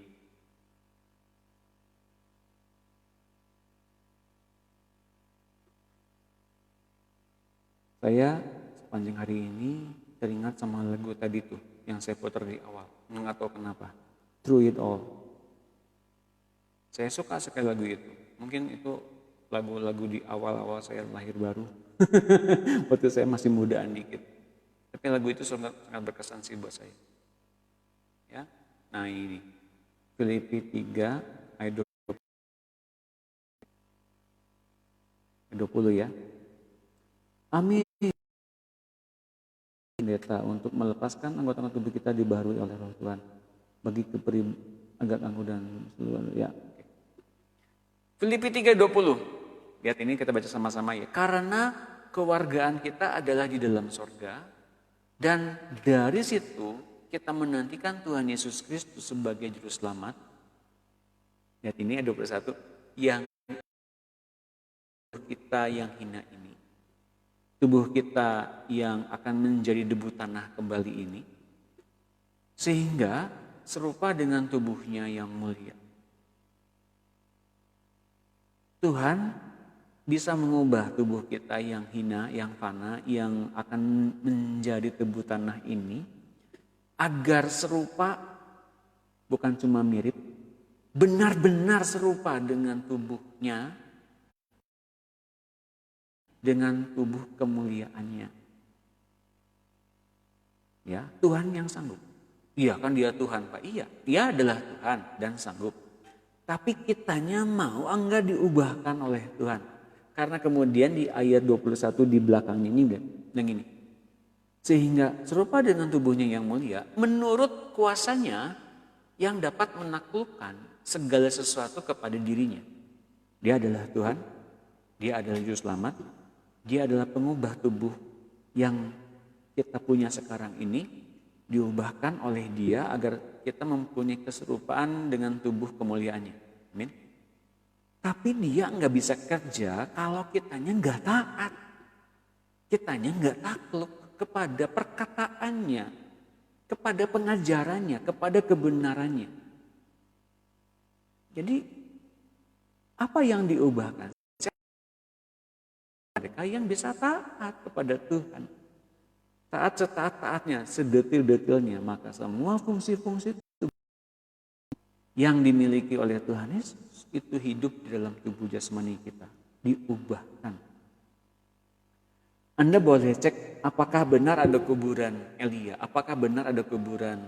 [SPEAKER 1] Saya sepanjang hari ini teringat sama lagu tadi tuh yang saya putar di awal, nggak tahu kenapa. Through It All. Saya suka sekali lagu itu. Mungkin itu lagu-lagu di awal-awal saya lahir baru. Waktu saya masih mudaan dikit. Tapi lagu itu sangat berkesan sih buat saya. Ya. Nah ini. Filipi 3 ayat 20 ya. Amin. Pendeta untuk melepaskan anggota tubuh kita dibaharui oleh Roh Tuhan. Bagi agak anggu dan seluruh ya. Filipi 3:20. Lihat ini kita baca sama-sama ya. Karena kewargaan kita adalah di dalam sorga dan dari situ kita menantikan Tuhan Yesus Kristus sebagai juru selamat. Lihat ini ayat 21 yang kita yang hina ini. Tubuh kita yang akan menjadi debu tanah kembali ini. Sehingga serupa dengan tubuhnya yang mulia. Tuhan bisa mengubah tubuh kita yang hina, yang fana, yang akan menjadi debu tanah ini agar serupa, bukan cuma mirip, benar-benar serupa dengan tubuhnya, dengan tubuh kemuliaannya. Ya, Tuhan yang sanggup. Iya kan dia Tuhan Pak, iya dia adalah Tuhan dan sanggup. Tapi kitanya mau enggak diubahkan oleh Tuhan. Karena kemudian di ayat 21 di belakangnya ini yang ini. Sehingga serupa dengan tubuhnya yang mulia menurut kuasanya yang dapat menaklukkan segala sesuatu kepada dirinya. Dia adalah Tuhan, dia adalah juru selamat, dia adalah pengubah tubuh yang kita punya sekarang ini. Diubahkan oleh dia agar kita mempunyai keserupaan dengan tubuh kemuliaannya. Amin. Tapi dia nggak bisa kerja kalau kitanya nggak taat. Kitanya nggak takluk kepada perkataannya, kepada pengajarannya, kepada kebenarannya. Jadi apa yang diubahkan? Mereka yang bisa taat kepada Tuhan. Taat setaat-taatnya, sedetil-detilnya, maka semua fungsi-fungsi yang dimiliki oleh Tuhan Yesus itu hidup di dalam tubuh jasmani kita, diubahkan. Anda boleh cek apakah benar ada kuburan Elia, apakah benar ada kuburan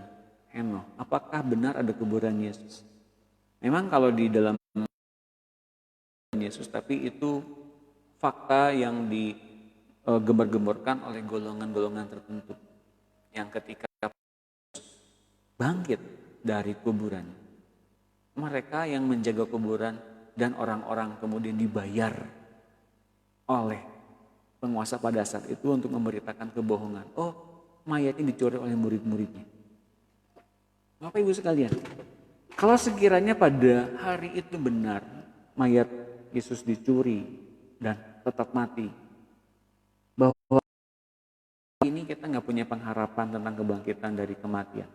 [SPEAKER 1] Henokh, apakah benar ada kuburan Yesus. Memang kalau di dalam Yesus, tapi itu fakta yang digembar-gemborkan oleh golongan-golongan tertentu yang ketika bangkit dari kuburan, mereka yang menjaga kuburan dan orang-orang kemudian dibayar oleh penguasa pada saat itu untuk memberitakan kebohongan. Oh, mayatnya dicuri oleh murid-muridnya. Bapak Ibu sekalian, kalau sekiranya pada hari itu benar mayat Yesus dicuri dan tetap mati, bahwa ini kita nggak punya pengharapan tentang kebangkitan dari kematian.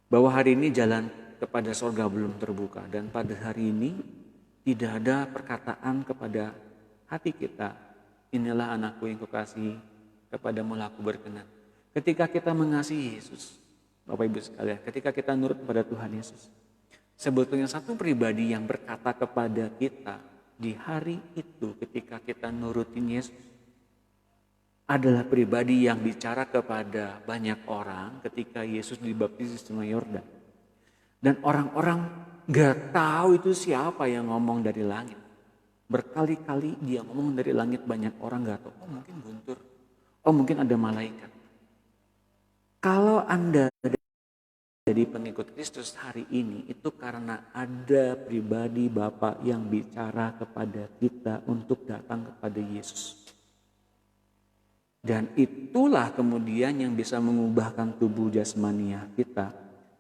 [SPEAKER 1] Bahwa hari ini jalan kepada sorga belum terbuka, dan pada hari ini tidak ada perkataan kepada hati kita, inilah anakku yang kukasihi, kepadamu aku berkenan. Ketika kita mengasihi Yesus, Bapak Ibu sekalian, ketika kita nurut kepada Tuhan Yesus, sebetulnya satu pribadi yang berkata kepada kita di hari itu ketika kita nurutin Yesus adalah pribadi yang bicara kepada banyak orang ketika Yesus dibaptis di Sungai Yordan. Dan orang-orang gak tahu itu siapa yang ngomong dari langit. Berkali-kali dia ngomong dari langit, banyak orang gak tahu. Oh mungkin Guntur, oh mungkin ada malaikat. Kalau Anda jadi pengikut Kristus hari ini, itu karena ada pribadi Bapa yang bicara kepada kita untuk datang kepada Yesus. Dan itulah kemudian yang bisa mengubahkan tubuh jasmania kita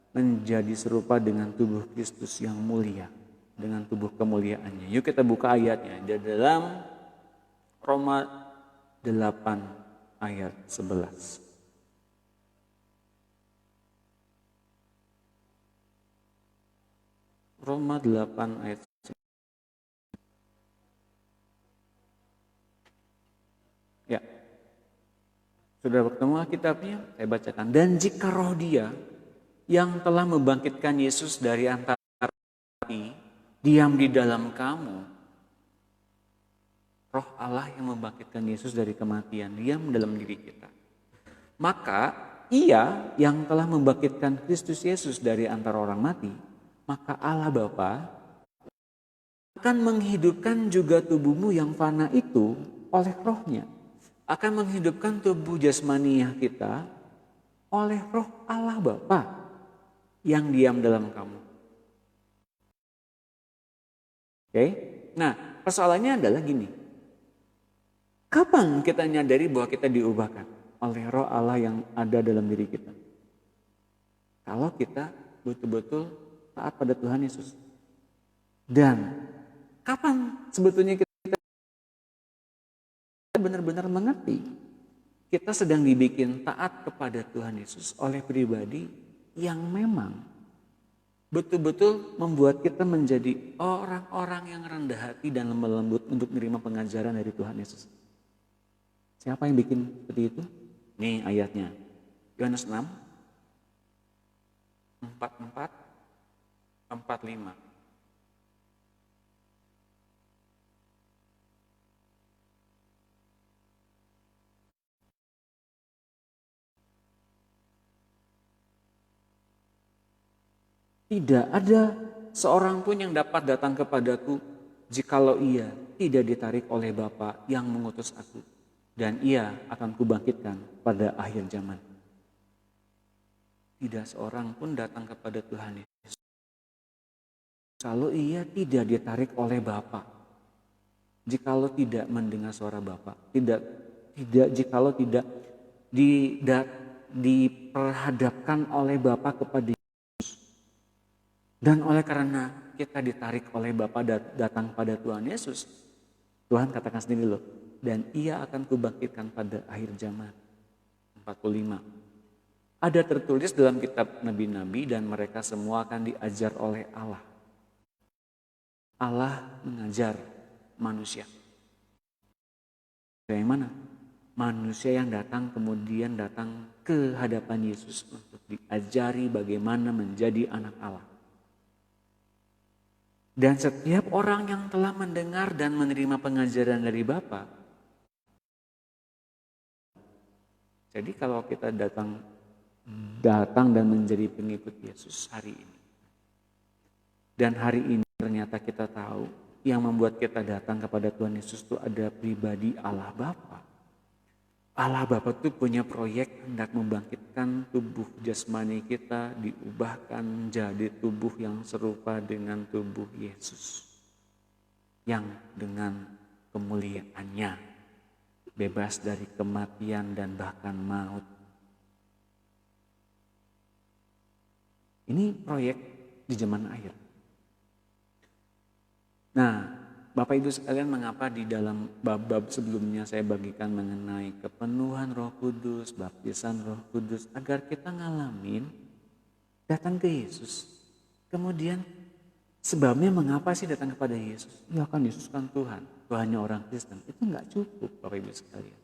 [SPEAKER 1] menjadi serupa dengan tubuh Kristus yang mulia, dengan tubuh kemuliaannya. Yuk kita buka ayatnya di dalam Roma 8 ayat 11. Roma 8 ayat 11. Ya. Sudah bertemu kitabnya? Saya bacakan. Dan jika roh Dia yang telah membangkitkan Yesus dari antara mati diam di dalam kamu, roh Allah yang membangkitkan Yesus dari kematian diam dalam diri kita, maka Ia yang telah membangkitkan Kristus Yesus dari antara orang mati, maka Allah Bapa akan menghidupkan juga tubuhmu yang fana itu oleh rohnya, akan menghidupkan tubuh jasmaniah kita oleh roh Allah Bapa yang diam dalam kamu. Oke? Nah, persoalannya adalah gini. Kapan kita nyadari bahwa kita diubahkan oleh roh Allah yang ada dalam diri kita? Kalau kita betul-betul taat pada Tuhan Yesus. Dan kapan sebetulnya kita benar-benar mengerti kita sedang dibikin taat kepada Tuhan Yesus oleh pribadi yang memang betul-betul membuat kita menjadi orang-orang yang rendah hati dan lemah lembut untuk menerima pengajaran dari Tuhan Yesus. Siapa yang bikin seperti itu? Nih ayatnya. Yohanes 6 44 45. Tidak ada seorang pun yang dapat datang kepadaku jikalau ia tidak ditarik oleh Bapa yang mengutus aku, dan ia akan kubangkitkan pada akhir zaman. Tidak seorang pun datang kepada Tuhan Yesus kalau ia tidak ditarik oleh Bapa, jikalau tidak mendengar suara Bapa, tidak jikalau tidak diperhadapkan oleh Bapa kepada. Dan oleh karena kita ditarik oleh Bapa datang pada Tuhan Yesus, Tuhan katakan sendiri loh, dan ia akan kubangkitkan pada akhir zaman. 45. Ada tertulis dalam kitab nabi-nabi dan mereka semua akan diajar oleh Allah. Allah mengajar manusia. Yang mana? Manusia yang datang kemudian datang ke hadapan Yesus untuk diajari bagaimana menjadi anak Allah. Dan setiap orang yang telah mendengar dan menerima pengajaran dari Bapa Jadi kalau kita datang dan menjadi pengikut Yesus hari ini. Dan hari ini ternyata kita tahu yang membuat kita datang kepada Tuhan Yesus itu ada pribadi Allah Bapa. Allah Bapa itu punya proyek hendak membangkitkan tubuh jasmani kita diubahkan menjadi tubuh yang serupa dengan tubuh Yesus. Yang dengan kemuliaannya bebas dari kematian dan bahkan maut. Ini proyek di zaman akhir. Nah, Bapak Ibu sekalian, mengapa di dalam bab-bab sebelumnya saya bagikan mengenai kepenuhan Roh Kudus, baptisan Roh Kudus, agar kita ngalamin datang ke Yesus. Kemudian sebabnya mengapa sih datang kepada Yesus? Ya kan Yesus kan Tuhan, Tuhannya orang Kristen. Itu enggak cukup Bapak Ibu sekalian.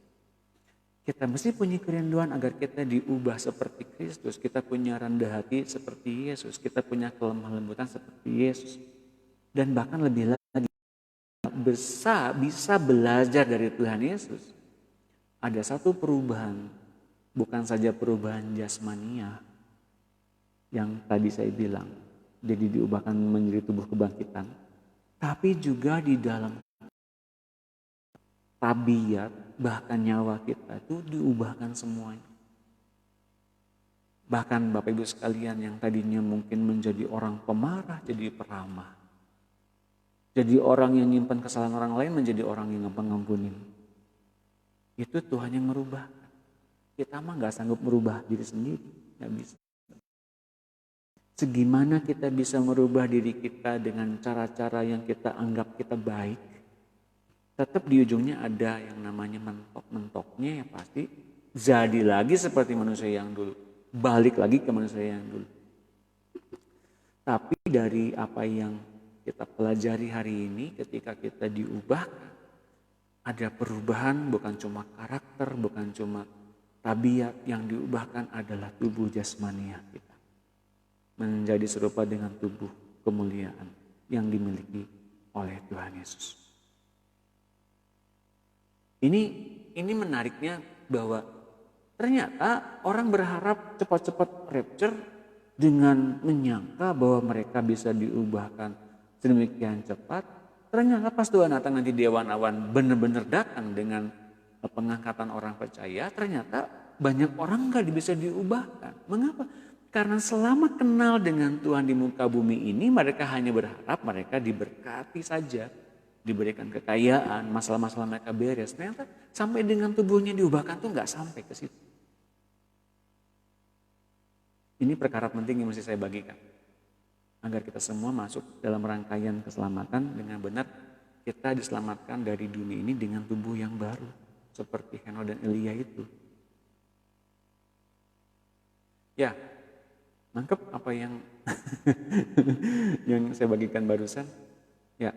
[SPEAKER 1] Kita mesti punya kerinduan agar kita diubah seperti Kristus. Kita punya rendah hati seperti Yesus. Kita punya kelemah lembutan seperti Yesus. Dan bahkan lebih lagi bisa belajar dari Tuhan Yesus. Ada satu perubahan, bukan saja perubahan jasmania yang tadi saya bilang, jadi diubahkan menjadi tubuh kebangkitan, tapi juga di dalam tabiat, bahkan nyawa kita itu diubahkan semuanya. Bahkan Bapak Ibu sekalian yang tadinya mungkin menjadi orang pemarah jadi peramah. Jadi orang yang nyimpan kesalahan orang lain menjadi orang yang ngampunin. Itu Tuhan yang merubah. Kita mah gak sanggup merubah diri sendiri. Gak bisa. Segimana kita bisa merubah diri kita dengan cara-cara yang kita anggap kita baik. Tetap di ujungnya ada yang namanya mentok-mentoknya ya pasti jadi lagi seperti manusia yang dulu. Balik lagi ke manusia yang dulu. Tapi dari apa yang kita pelajari hari ini, ketika kita diubah, ada perubahan, bukan cuma karakter, bukan cuma tabiat, yang diubahkan adalah tubuh jasmania kita. Menjadi serupa dengan tubuh kemuliaan yang dimiliki oleh Tuhan Yesus. Ini menariknya bahwa ternyata orang berharap cepat-cepat rapture dengan menyangka bahwa mereka bisa diubahkan sedemikian cepat. Ternyata pas Tuhan datang nanti di awan-awan benar-benar datang dengan pengangkatan orang percaya, ternyata banyak orang gak bisa diubahkan. Mengapa? Karena selama kenal dengan Tuhan di muka bumi ini, mereka hanya berharap mereka diberkati saja, diberikan kekayaan, masalah-masalah mereka beres. Ternyata sampai dengan tubuhnya diubahkan tuh gak sampai ke situ. Ini perkara penting yang mesti saya bagikan. Agar kita semua masuk dalam rangkaian keselamatan dengan benar, kita diselamatkan dari dunia ini dengan tubuh yang baru. Seperti Henokh dan Elia itu. Ya, nangkep apa yang yang saya bagikan barusan? Ya,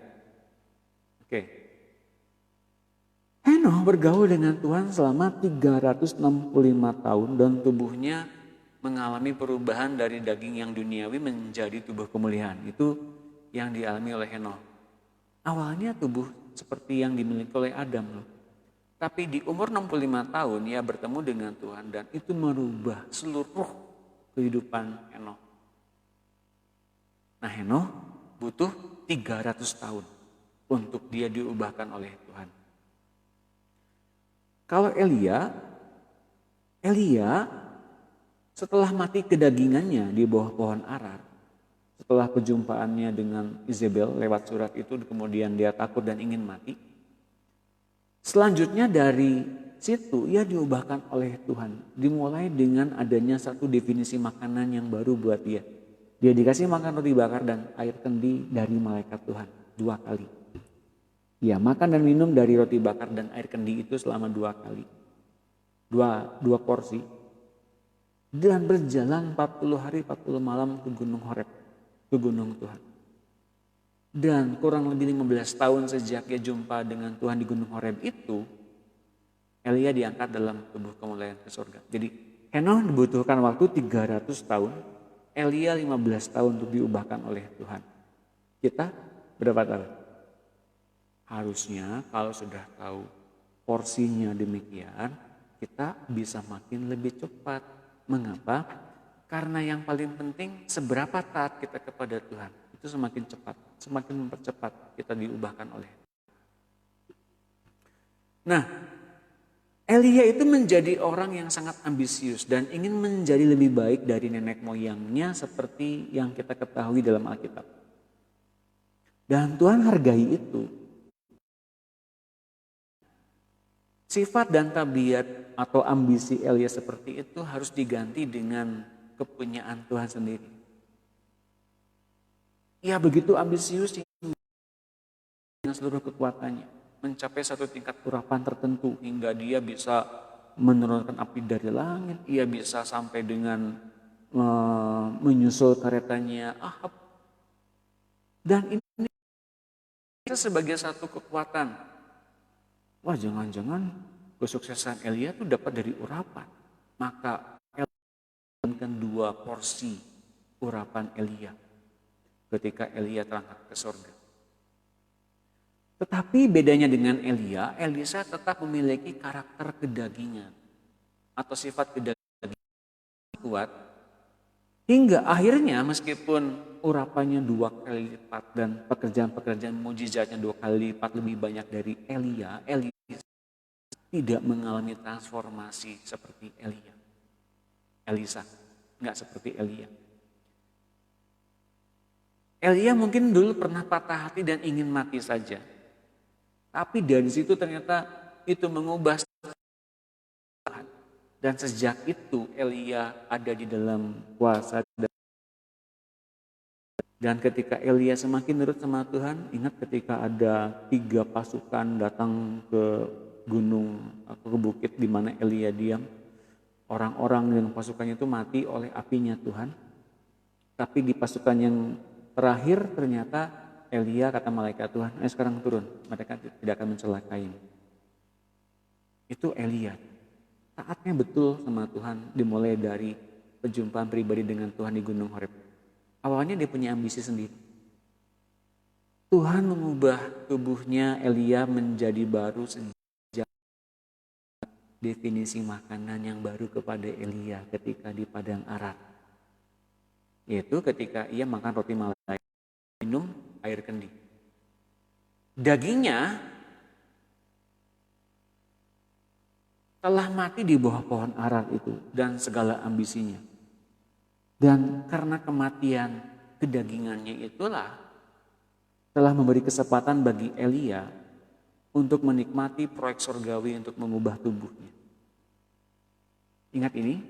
[SPEAKER 1] oke. Henokh bergaul dengan Tuhan selama 365 tahun dan tubuhnya mengalami perubahan dari daging yang duniawi menjadi tubuh kemuliaan. Itu yang dialami oleh Henokh. Awalnya tubuh seperti yang dimiliki oleh Adam loh. Tapi di umur 65 tahun ia bertemu dengan Tuhan dan itu merubah seluruh kehidupan Henokh. Nah, Henokh butuh 300 tahun untuk dia diubahkan oleh Tuhan. Kalau Elia setelah mati kedagingannya di bawah pohon arar, setelah perjumpaannya dengan Izebel lewat surat itu, kemudian dia takut dan ingin mati. Selanjutnya dari situ ia diubahkan oleh Tuhan. Dimulai dengan adanya satu definisi makanan yang baru buat dia. Dia dikasih makan roti bakar dan air kendi dari malaikat Tuhan 2 kali. Ya, makan dan minum dari roti bakar dan air kendi itu selama 2 kali. Dua porsi. Dan berjalan 40 hari 40 malam ke Gunung Horeb, ke Gunung Tuhan. Dan kurang lebih 15 tahun sejak dia jumpa dengan Tuhan di Gunung Horeb itu, Elia diangkat dalam tubuh kemuliaan ke surga. Jadi Henokh dibutuhkan waktu 300 tahun, Elia 15 tahun untuk diubahkan oleh Tuhan. Kita berapa tahun? Harusnya kalau sudah tahu porsinya demikian, kita bisa makin lebih cepat. Mengapa? Karena yang paling penting seberapa taat kita kepada Tuhan. Itu semakin cepat, semakin mempercepat kita diubahkan oleh. Nah, Elia itu menjadi orang yang sangat ambisius dan ingin menjadi lebih baik dari nenek moyangnya seperti yang kita ketahui dalam Alkitab. Dan Tuhan hargai itu. Sifat dan tabiat atau ambisi Elia seperti itu harus diganti dengan kepunyaan Tuhan sendiri. Ia begitu ambisius dengan seluruh kekuatannya, mencapai satu tingkat urapan tertentu hingga dia bisa menurunkan api dari langit, ia bisa sampai dengan menyusul karetanya Ahab. Dan ini sebagai satu kekuatan. Wah, jangan-jangan kesuksesan Elia itu dapat dari urapan. Maka Elia memberikan 2 porsi urapan Elia ketika Elia terangkat ke surga. Tetapi bedanya dengan Elia, Elisa tetap memiliki karakter kedagingan atau sifat kedagingan kuat. Hingga akhirnya meskipun urapannya 2 kali lipat dan pekerjaan-pekerjaan mujizatnya 2 kali lipat lebih banyak dari Elia, Elisa tidak mengalami transformasi seperti Elia. Elisa, nggak seperti Elia. Elia mungkin dulu pernah patah hati dan ingin mati saja. Tapi dari situ ternyata itu mengubah Tuhan. Dan sejak itu Elia ada di dalam kuasa. Dan ketika Elia semakin nurut sama Tuhan, ingat ketika ada 3 pasukan datang ke gunung atau ke bukit di mana Elia diam, orang-orang yang pasukannya itu mati oleh apinya Tuhan. Tapi di pasukan yang terakhir ternyata Elia kata malaikat Tuhan, sekarang turun, mereka tidak akan mencelakai. Itu Elia. Taatnya betul sama Tuhan dimulai dari perjumpaan pribadi dengan Tuhan di Gunung Horeb. Awalnya dia punya ambisi sendiri. Tuhan mengubah tubuhnya Elia menjadi baru sejak definisi makanan yang baru kepada Elia ketika di Padang Arat. Yaitu ketika ia makan roti malai, minum air kendi. Dagingnya telah mati di bawah pohon Arat itu dan segala ambisinya. Dan karena kematian kedagingannya itulah telah memberi kesempatan bagi Elia untuk menikmati proyek surgawi untuk mengubah tubuhnya. Ingat ini,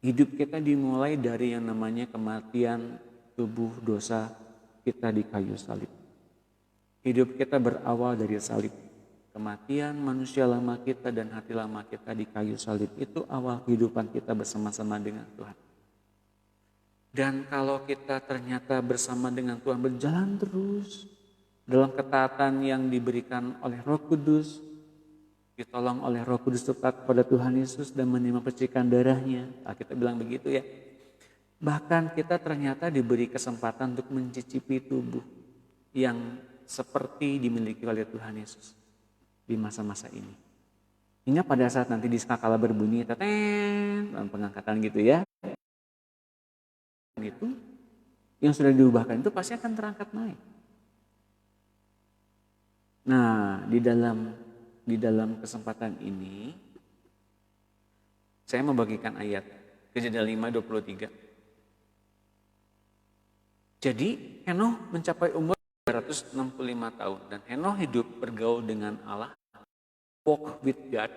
[SPEAKER 1] hidup kita dimulai dari yang namanya kematian tubuh dosa kita di kayu salib. Hidup kita berawal dari salib. Kematian manusia lama kita dan hati lama kita di kayu salib itu awal kehidupan kita bersama-sama dengan Tuhan. Dan kalau kita ternyata bersama dengan Tuhan berjalan terus dalam ketaatan yang diberikan oleh Roh Kudus, ditolong oleh Roh Kudus tepat kepada Tuhan Yesus dan menerima percikan darahnya, kita bilang begitu ya. Bahkan kita ternyata diberi kesempatan untuk mencicipi tubuh yang seperti dimiliki oleh Tuhan Yesus di masa-masa ini. Hingga pada saat nanti di skakala berbunyi, pengangkatan gitu ya. Itu yang sudah diubahkan itu pasti akan terangkat naik. Nah, di dalam kesempatan ini saya membagikan ayat Kejadian 5:23. Jadi Henoh mencapai umur 265 tahun dan Henoh hidup bergaul dengan Allah, walk with God.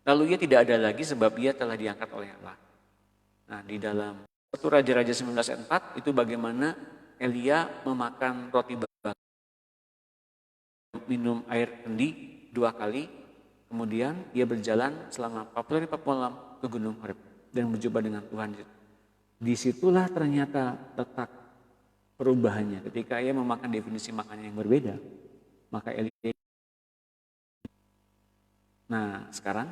[SPEAKER 1] Lalu ia tidak ada lagi sebab ia telah diangkat oleh Allah. Nah, di dalam 1 Raja-Raja 19 ayat 4 itu bagaimana Elia memakan roti bakar, minum air kendi 2 kali, kemudian ia berjalan selama 40 hari 40 malam ke Gunung Horeb dan berjumpa dengan Tuhan. Disitulah ternyata letak perubahannya ketika ia memakan definisi makanan yang berbeda, maka Elia. Nah, sekarang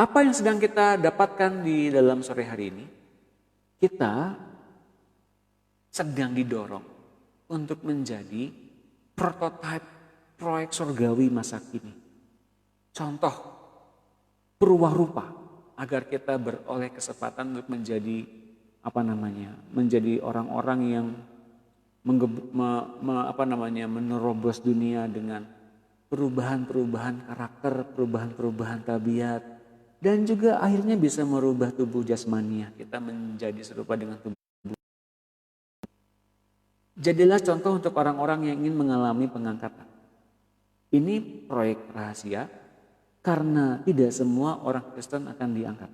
[SPEAKER 1] apa yang sedang kita dapatkan di dalam sore hari ini? Kita sedang didorong untuk menjadi prototipe proyek surgawi masa kini. Contoh berubah rupa agar kita beroleh kesempatan untuk menjadi menjadi orang-orang yang menerobos dunia dengan perubahan-perubahan karakter, perubahan-perubahan tabiat, dan juga akhirnya bisa merubah tubuh jasmania kita menjadi serupa dengan tubuh. Jadilah contoh untuk orang-orang yang ingin mengalami pengangkatan. Ini proyek rahasia karena tidak semua orang Kristen akan diangkat.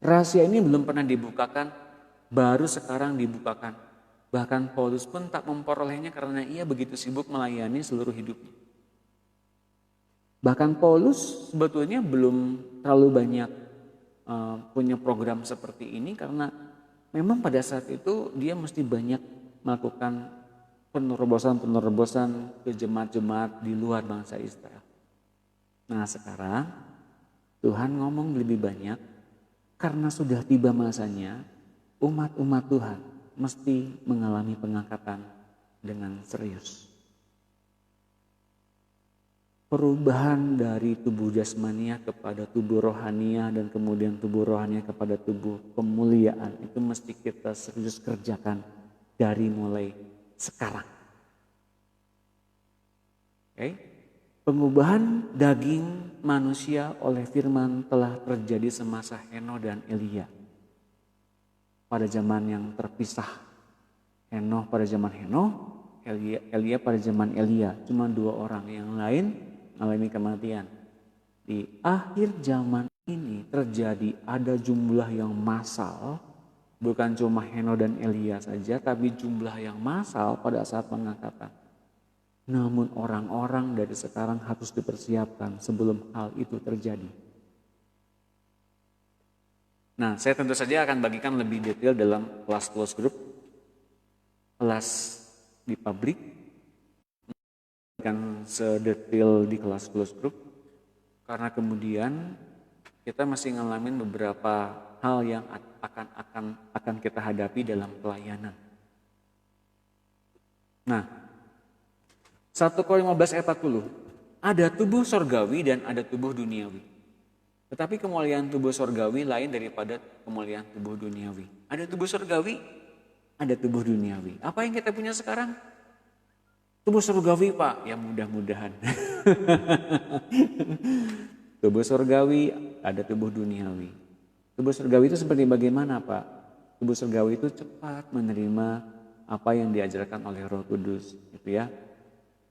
[SPEAKER 1] Rahasia ini belum pernah dibukakan, baru sekarang dibukakan. Bahkan Paulus pun tak memperolehnya karena ia begitu sibuk melayani seluruh hidupnya. Bahkan Paulus sebetulnya belum terlalu banyak punya program seperti ini karena memang pada saat itu dia mesti banyak melakukan penerobosan ke jemaat-jemaat di luar bangsa Israel. Nah sekarang Tuhan ngomong lebih banyak karena sudah tiba masanya umat-umat Tuhan mesti mengalami pengangkatan dengan serius. Perubahan dari tubuh jasmania kepada tubuh rohania dan kemudian tubuh rohania kepada tubuh kemuliaan itu mesti kita serius kerjakan dari mulai sekarang. Oke? Pengubahan daging manusia oleh firman telah terjadi semasa Henoh dan Elia. Pada zaman yang terpisah, Henoh pada zaman Henoh, Elia pada zaman Elia, cuma 2 orang, yang lain mengalami kematian. Di akhir zaman ini terjadi ada jumlah yang massal, bukan cuma Henoh dan Elia saja, tapi jumlah yang massal pada saat pengangkatan. Namun orang-orang dari sekarang harus dipersiapkan sebelum hal itu terjadi. Nah, saya tentu saja akan bagikan lebih detail dalam kelas close group, kelas di publik, akan sedetail di kelas close group, karena kemudian kita masih ngalamin beberapa hal yang akan kita hadapi dalam pelayanan. Nah, 1 Korintus 15 ayat 40, ada tubuh sorgawi dan ada tubuh duniawi. Tetapi kemuliaan tubuh sorgawi lain daripada kemuliaan tubuh duniawi. Ada tubuh sorgawi, ada tubuh duniawi. Apa yang kita punya sekarang? Tubuh sorgawi, Pak. Ya mudah-mudahan. Tubuh sorgawi, ada tubuh duniawi. Tubuh sorgawi itu seperti bagaimana, Pak? Tubuh sorgawi itu cepat menerima apa yang diajarkan oleh Roh Kudus, gitu ya.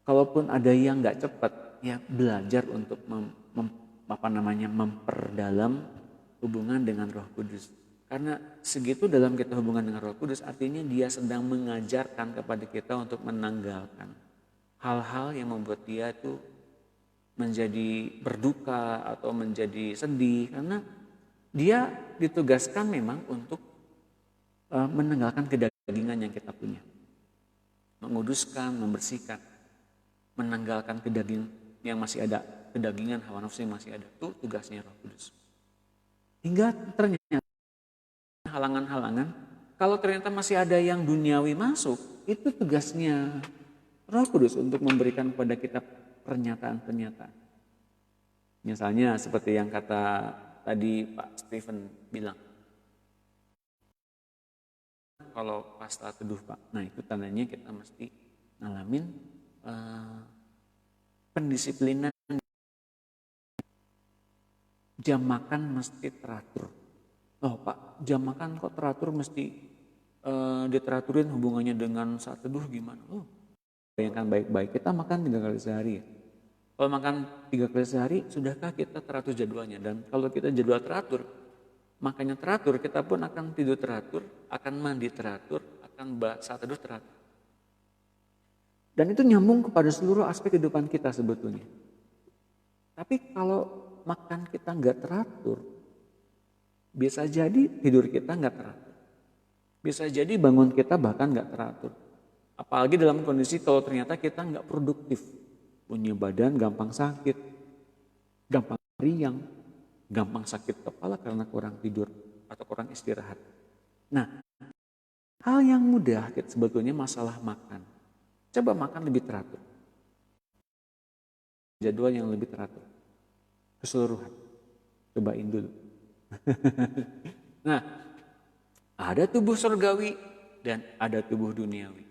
[SPEAKER 1] Kalaupun ada yang nggak cepat, ya belajar untuk memperdalam hubungan dengan Roh Kudus. Karena segitu dalam kita hubungan dengan Roh Kudus artinya dia sedang mengajarkan kepada kita untuk menanggalkan hal-hal yang membuat dia itu menjadi berduka atau menjadi sedih, karena dia ditugaskan memang untuk menanggalkan kedagingan yang kita punya, menguduskan, membersihkan, menanggalkan kedaging yang masih ada, kedagingan hawa nafsu yang masih ada. Itu tugasnya Roh Kudus. Hingga ternyata halangan-halangan, kalau ternyata masih ada yang duniawi masuk, itu tugasnya Roh Kudus untuk memberikan kepada kita pernyataan-pernyataan. Misalnya seperti yang kata tadi Pak Stephen bilang, kalau pasta teduh Pak, nah itu tandanya kita mesti ngalamin pendisiplinan. Jam makan mesti teratur. Oh Pak, jam makan kok teratur, mesti diteraturin hubungannya dengan saat teduh gimana? Oh, bayangkan baik-baik, kita makan 3 kali sehari. Kalau makan 3 kali sehari, sudahkah kita teratur jadwalnya? Dan kalau kita jadwal teratur, makannya teratur, kita pun akan tidur teratur, akan mandi teratur, akan saat teduh teratur. Dan itu nyambung kepada seluruh aspek kehidupan kita sebetulnya. Tapi kalau makan kita nggak teratur, bisa jadi tidur kita nggak teratur, bisa jadi bangun kita bahkan nggak teratur. Apalagi dalam kondisi kalau ternyata kita nggak produktif, punya badan gampang sakit, gampang riang, gampang sakit kepala karena kurang tidur atau kurang istirahat. Nah, hal yang mudah sebetulnya masalah makan. Coba makan lebih teratur, jadwal yang lebih teratur, keseluruhan. Cobain dulu. Nah, ada tubuh surgawi dan ada tubuh duniawi.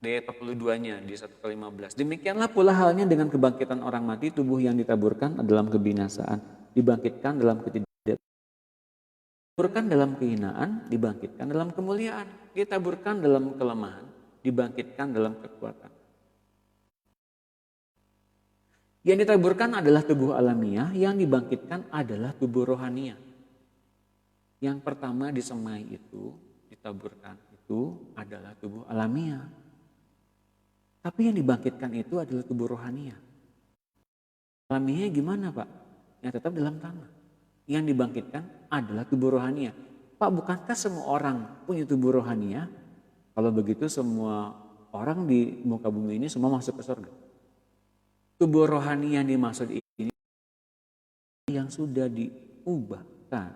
[SPEAKER 1] Di ayat 42-nya di 1-15. Demikianlah pula halnya dengan kebangkitan orang mati, tubuh yang ditaburkan dalam kebinasaan dibangkitkan dalam ketidaktaburan, ditaburkan dalam kehinaan, dibangkitkan dalam kemuliaan, ditaburkan dalam kelemahan, dibangkitkan dalam kekuatan. Yang ditaburkan adalah tubuh alamiah, yang dibangkitkan adalah tubuh rohania. Yang pertama disemai itu, ditaburkan itu adalah tubuh alamiah. Tapi yang dibangkitkan itu adalah tubuh rohania. Alamiahnya gimana Pak? Ya tetap dalam tanah. Yang dibangkitkan adalah tubuh rohania. Pak, bukankah semua orang punya tubuh rohania? Kalau begitu semua orang di muka bumi ini semua masuk ke surga. Tubuh rohani yang dimaksud ini yang sudah diubahkan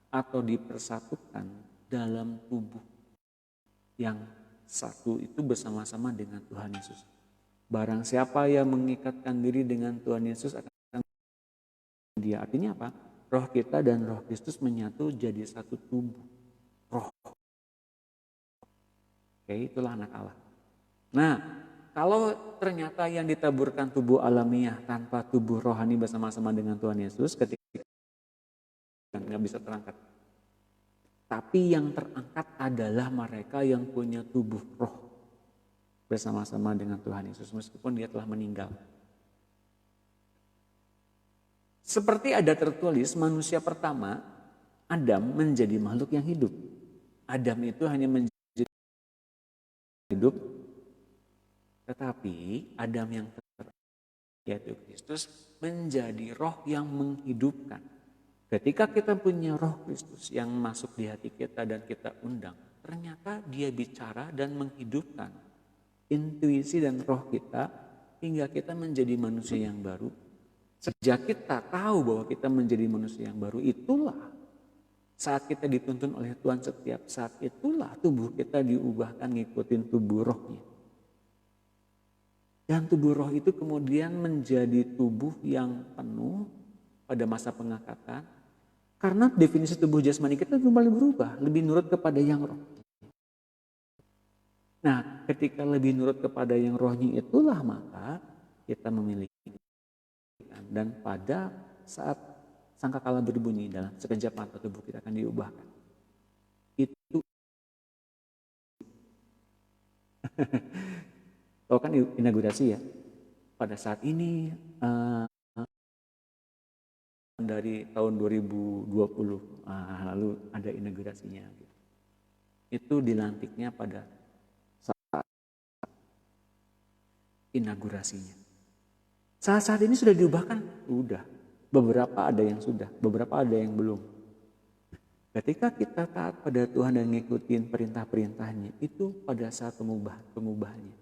[SPEAKER 1] atau dipersatukan dalam tubuh yang satu itu bersama-sama dengan Tuhan Yesus. Barang siapa yang mengikatkan diri dengan Tuhan Yesus akan dia. Artinya apa? Roh kita dan roh Kristus menyatu jadi satu tubuh. Roh. Oke, itulah anak Allah. Nah, kalau ternyata yang ditaburkan tubuh alamiah tanpa tubuh rohani bersama-sama dengan Tuhan Yesus, ketika nggak bisa terangkat. Tapi yang terangkat adalah mereka yang punya tubuh roh bersama-sama dengan Tuhan Yesus meskipun dia telah meninggal. Seperti ada tertulis, manusia pertama, Adam, menjadi makhluk yang hidup. Adam itu hanya menjadi hidup, tetapi Adam yang yaitu Kristus menjadi roh yang menghidupkan. Ketika kita punya roh Kristus yang masuk di hati kita dan kita undang, ternyata dia bicara dan menghidupkan intuisi dan roh kita hingga kita menjadi manusia yang baru. Sejak kita tahu bahwa kita menjadi manusia yang baru, itulah saat kita dituntun oleh Tuhan, setiap saat itulah tubuh kita diubahkan ngikutin tubuh rohnya. Dan tubuh roh itu kemudian menjadi tubuh yang penuh pada masa pengangkatan. Karena definisi tubuh jasmani kita kembali berubah, lebih nurut kepada yang roh. Nah, ketika lebih nurut kepada yang rohnya itulah maka kita memiliki. Dan pada saat sangkakala berbunyi, dalam sekejap mata tubuh kita akan diubahkan. Itu tahu kan inaugurasi ya. Pada saat ini dari tahun 2020 lalu ada inaugurasinya. Itu dilantiknya pada saat inaugurasinya. Saat ini sudah diubahkan? Udah. Beberapa ada yang sudah, beberapa ada yang belum. Ketika kita taat pada Tuhan dan ngikutin perintah-perintahnya, itu pada saat pemubahannya.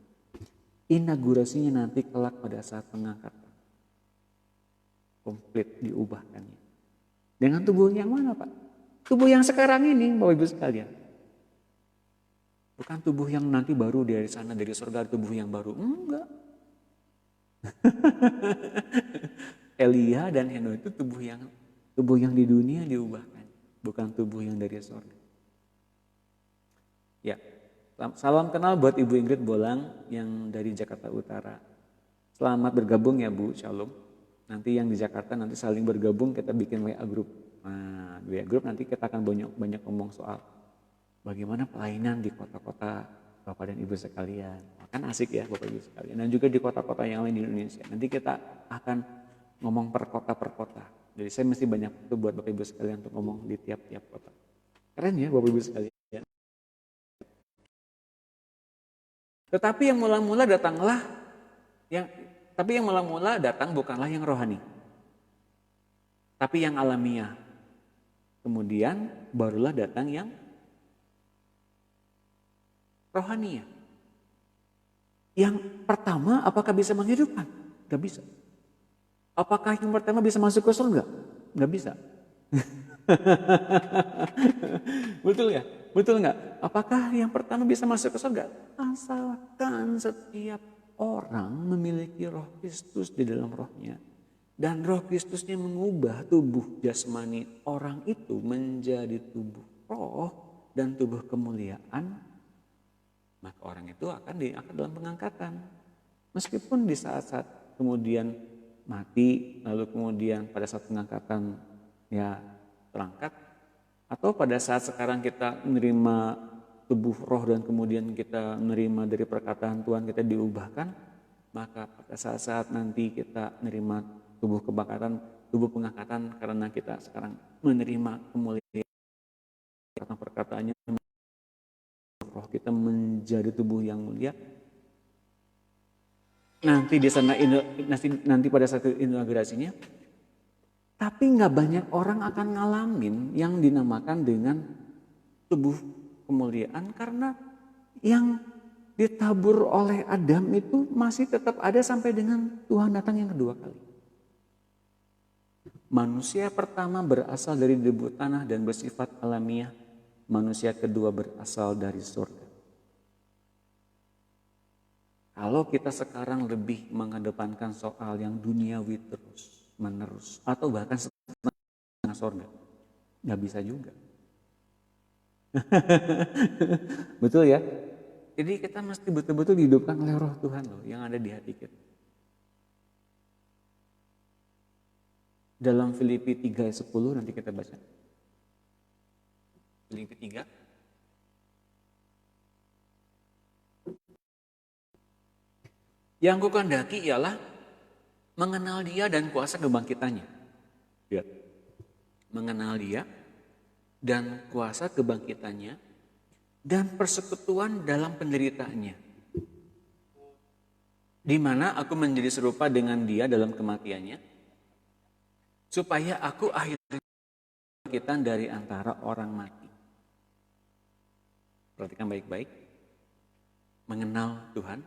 [SPEAKER 1] Inaugurasinya nanti kelak pada saat pengangkatan. Komplit diubahkannya. Dengan tubuh yang mana Pak? Tubuh yang sekarang ini Bapak Ibu sekalian. Bukan tubuh yang nanti baru dari sana, dari surga, tubuh yang baru. Enggak. Elia dan Henok itu tubuh yang di dunia diubahkan, bukan tubuh yang dari surga. Ya, salam kenal buat Ibu Ingrid Bolang yang dari Jakarta Utara. Selamat bergabung ya Bu, Shalom. Nanti yang di Jakarta nanti saling bergabung, kita bikin WA group. Nah, di WA group nanti kita akan banyak ngomong soal bagaimana pelayanan di kota-kota Bapak dan Ibu sekalian. Kan asik ya Bapak Ibu sekalian. Dan juga di kota-kota yang lain di Indonesia. Nanti kita akan ngomong per kota. Jadi saya mesti banyak waktu buat Bapak Ibu sekalian untuk ngomong di tiap-tiap kota. Keren ya Bapak Ibu sekalian. Tetapi yang mula-mula datang bukanlah yang rohani. Tapi yang alamiah. Kemudian barulah datang yang rohania. Yang pertama apakah bisa menghidupkan? Gak bisa. Apakah yang pertama bisa masuk ke surga? Gak bisa. Betul ya? Betul gak? Apakah yang pertama bisa masuk ke surga? Asalkan setiap orang memiliki roh Kristus di dalam rohnya. Dan Roh Kristusnya mengubah tubuh jasmani orang itu menjadi tubuh roh dan tubuh kemuliaan, maka orang itu akan diangkat dalam pengangkatan. Meskipun di saat-saat kemudian mati, lalu kemudian pada saat pengangkatan ya terangkat, atau pada saat sekarang kita menerima tubuh roh dan kemudian kita menerima dari perkataan Tuhan kita diubahkan, maka pada saat-saat nanti kita menerima tubuh pengangkatan karena kita sekarang menerima kemuliaan perkataannya, roh kita menjadi tubuh yang mulia. Nanti di sana nanti pada saat inaugurasinya, tapi nggak banyak orang akan ngalamin yang dinamakan dengan tubuh kemuliaan karena yang ditabur oleh Adam itu masih tetap ada sampai dengan Tuhan datang yang kedua kali. Manusia pertama berasal dari debu tanah dan bersifat alamiah. Manusia kedua berasal dari surga. Kalau kita sekarang lebih mengedepankan soal yang duniawi terus menerus atau bahkan setengah surga, nggak bisa juga. Betul ya? Jadi kita mesti betul-betul dihidupkan oleh Roh Tuhan loh yang ada di hati kita. Dalam Filipi 3 ayat 10 nanti kita baca. Filipi 3. Yang kukandaki ialah mengenal Dia dan kuasa kebangkitannya. Lihat. Mengenal Dia dan kuasa kebangkitannya dan persekutuan dalam penderitaannya. Di mana aku menjadi serupa dengan Dia dalam kematiannya, supaya aku akhirnya kebangkitan dari antara orang mati. Perhatikan baik-baik. Mengenal Tuhan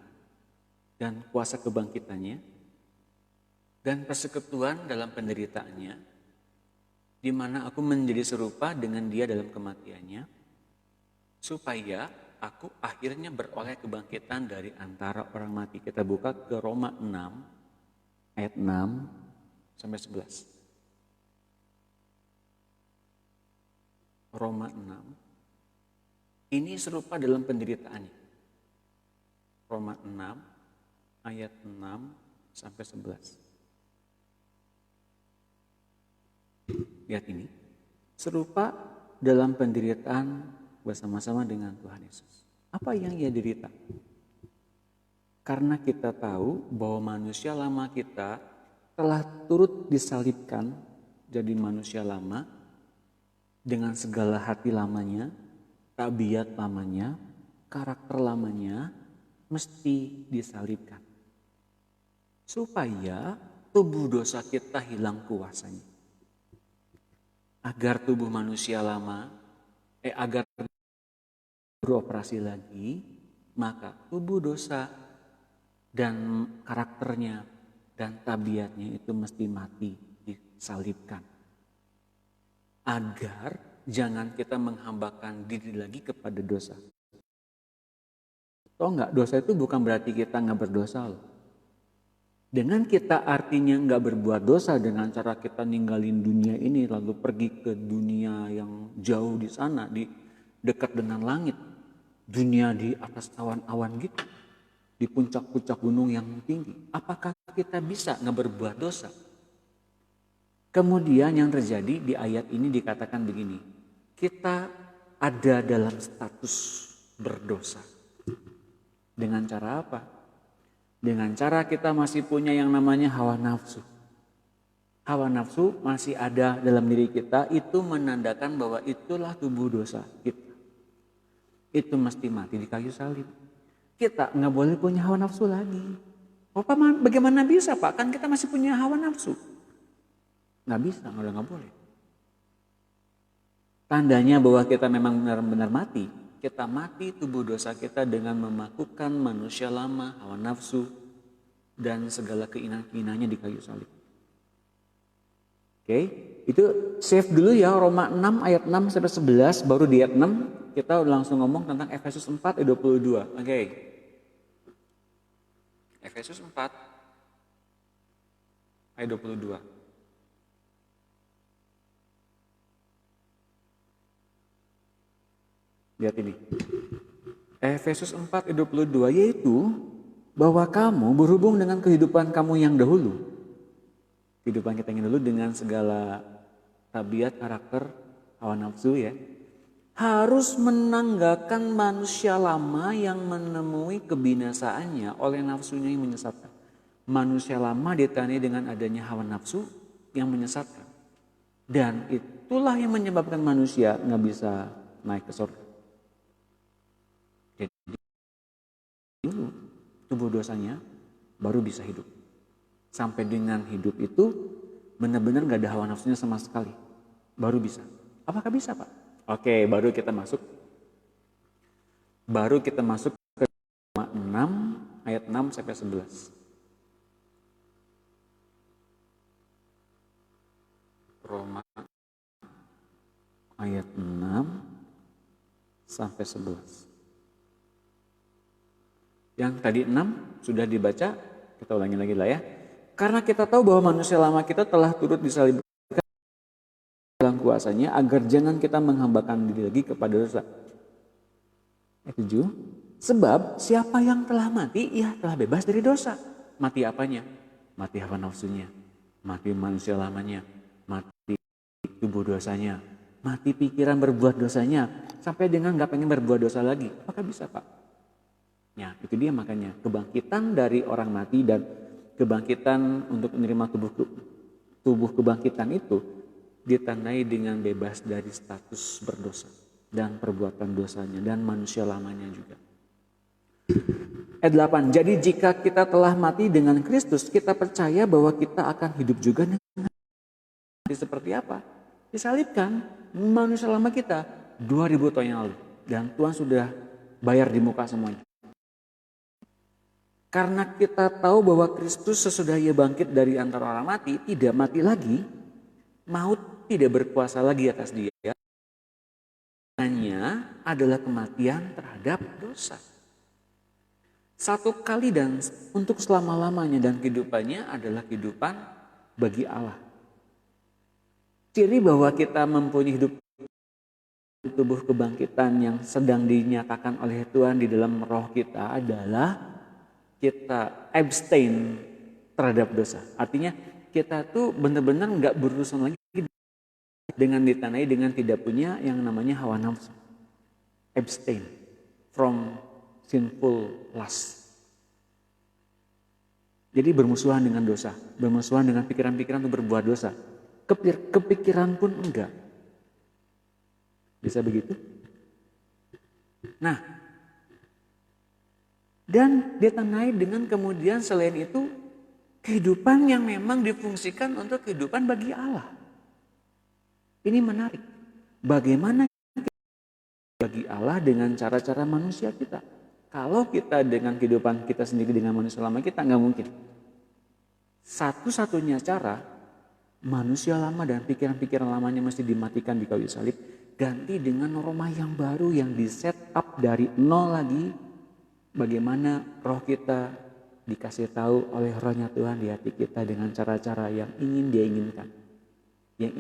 [SPEAKER 1] dan kuasa kebangkitannya dan persekutuan dalam penderitaannya, di mana aku menjadi serupa dengan Dia dalam kematiannya, supaya aku akhirnya beroleh kebangkitan dari antara orang mati. Kita buka ke Roma 6 ayat 6 sampai 11. Roma 6. Ini serupa dalam penderitaannya. Roma 6 ayat 6 sampai 11. Lihat ini. Serupa dalam penderitaan bersama-sama dengan Tuhan Yesus. Apa yang Ia derita? Karena kita tahu bahwa manusia lama kita telah turut disalibkan jadi manusia lama dengan segala hati lamanya, tabiat lamanya, karakter lamanya mesti disalibkan. Supaya tubuh dosa kita hilang kuasanya. Agar tubuh manusia lama, agar beroperasi lagi, maka tubuh dosa dan karakternya dan tabiatnya itu mesti mati, disalibkan. Agar jangan kita menghambakan diri lagi kepada dosa. Tahu nggak, dosa itu bukan berarti kita nggak berdosa loh. Dengan kita artinya nggak berbuat dosa dengan cara kita ninggalin dunia ini lalu pergi ke dunia yang jauh di sana, di dekat dengan langit, dunia di atas awan-awan gitu, di puncak-puncak gunung yang tinggi. Apakah kita bisa nggak berbuat dosa? Kemudian yang terjadi di ayat ini dikatakan begini, kita ada dalam status berdosa. Dengan cara apa? Dengan cara kita masih punya yang namanya hawa nafsu. Hawa nafsu masih ada dalam diri kita, itu menandakan bahwa itulah tubuh dosa kita. Itu mesti mati di kayu salib. Kita nggak boleh punya hawa nafsu lagi. Bagaimana bisa Pak? Kan kita masih punya hawa nafsu. Nggak bisa, udah nggak boleh. Tandanya bahwa kita memang benar-benar mati. Kita mati tubuh dosa kita dengan memakukan manusia lama, hawa nafsu, dan segala keinginan-keinginannya di kayu salib. Oke, itu save dulu ya Roma 6 ayat 6 sampai 11, baru di ayat 6 kita langsung ngomong tentang Efesus 4 ayat 22. Oke. Efesus 4 ayat 22. Lihat ini. Efesus 4 ayat 22, yaitu bahwa kamu berhubung dengan kehidupan kamu yang dahulu. Kehidupan kita yang dahulu dengan segala tabiat, karakter, hawa nafsu ya. Harus menanggalkan manusia lama yang menemui kebinasaannya oleh nafsunya yang menyesatkan. Manusia lama ditandai dengan adanya hawa nafsu yang menyesatkan. Dan itulah yang menyebabkan manusia nggak bisa naik ke surga. Jadi dulu tubuh dosanya baru bisa hidup. Sampai dengan hidup itu benar-benar nggak ada hawa nafsunya sama sekali. Baru bisa. Apakah bisa, Pak? Oke, baru kita masuk ke Roma 6 ayat 6 sampai 11. Roma ayat 6 sampai 11. Yang tadi 6 sudah dibaca, kita ulangi lagi lah ya. Karena kita tahu bahwa manusia lama kita telah turut disalibkan dalam kuasanya agar jangan kita menghambakan diri lagi kepada dosa. Ayat 7. Sebab siapa yang telah mati, ia telah bebas dari dosa. Mati apanya? Mati hawa nafsunya, mati manusia lamanya, mati tubuh dosanya, mati pikiran berbuat dosanya, sampai dengan gak pengen berbuat dosa lagi. Apakah bisa, Pak? Ya, itu dia makanya kebangkitan dari orang mati dan kebangkitan untuk menerima tubuh kebangkitan itu ditandai dengan bebas dari status berdosa dan perbuatan dosanya dan manusia lamanya juga. Ayat 8. Jadi jika kita telah mati dengan Kristus, kita percaya bahwa kita akan hidup juga dengan seperti apa? Disalibkan manusia lama kita 2000 tahun yang lalu dan Tuhan sudah bayar di muka semuanya. Karena kita tahu bahwa Kristus sesudah ia bangkit dari antara orang mati, tidak mati lagi, maut tidak berkuasa lagi atas dia. Hanya adalah kematian terhadap dosa. Satu kali dan untuk selama-lamanya dan kehidupannya adalah kehidupan bagi Allah. Ciri bahwa kita mempunyai hidup tubuh kebangkitan yang sedang dinyatakan oleh Tuhan di dalam roh kita adalah kita abstain terhadap dosa. Artinya kita tuh benar-benar nggak berurusan lagi dengan ditandai dengan tidak punya yang namanya hawa nafsu. Abstain from sinful lust. Jadi bermusuhan dengan dosa, bermusuhan dengan pikiran-pikiran untuk berbuat dosa. Kepikiran pun enggak. Bisa begitu? Nah, dan ditandai dengan kemudian selain itu kehidupan yang memang difungsikan untuk kehidupan bagi Allah. Ini menarik. Bagaimana bagi Allah dengan cara-cara manusia kita? Kalau kita dengan kehidupan kita sendiri dengan manusia lama kita nggak mungkin. Satu-satunya cara manusia lama dan pikiran-pikiran lamanya mesti dimatikan di kayu salib. Ganti dengan norma yang baru yang di set up dari nol lagi. Bagaimana roh kita dikasih tahu oleh rohnya Tuhan di hati kita dengan cara-cara yang ingin dia inginkan. Yang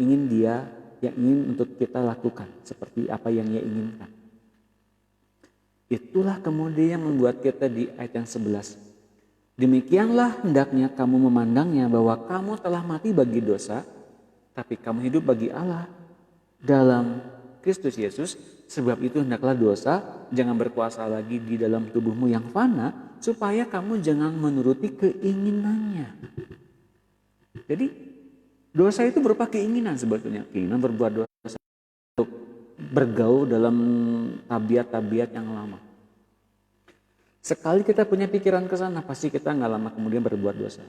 [SPEAKER 1] ingin untuk kita lakukan seperti apa yang dia inginkan. Itulah kemudian yang membuat kita di ayat yang 11. Demikianlah hendaknya kamu memandangnya bahwa kamu telah mati bagi dosa, tapi kamu hidup bagi Allah dalam Kristus Yesus. Sebab itu hendaklah dosa jangan berkuasa lagi di dalam tubuhmu yang fana, supaya kamu jangan menuruti keinginannya. Jadi dosa itu berupa keinginan sebetulnya. Keinginan berbuat dosa untuk bergaul dalam tabiat-tabiat yang lama. Sekali kita punya pikiran ke sana, pasti kita nggak lama kemudian berbuat dosa.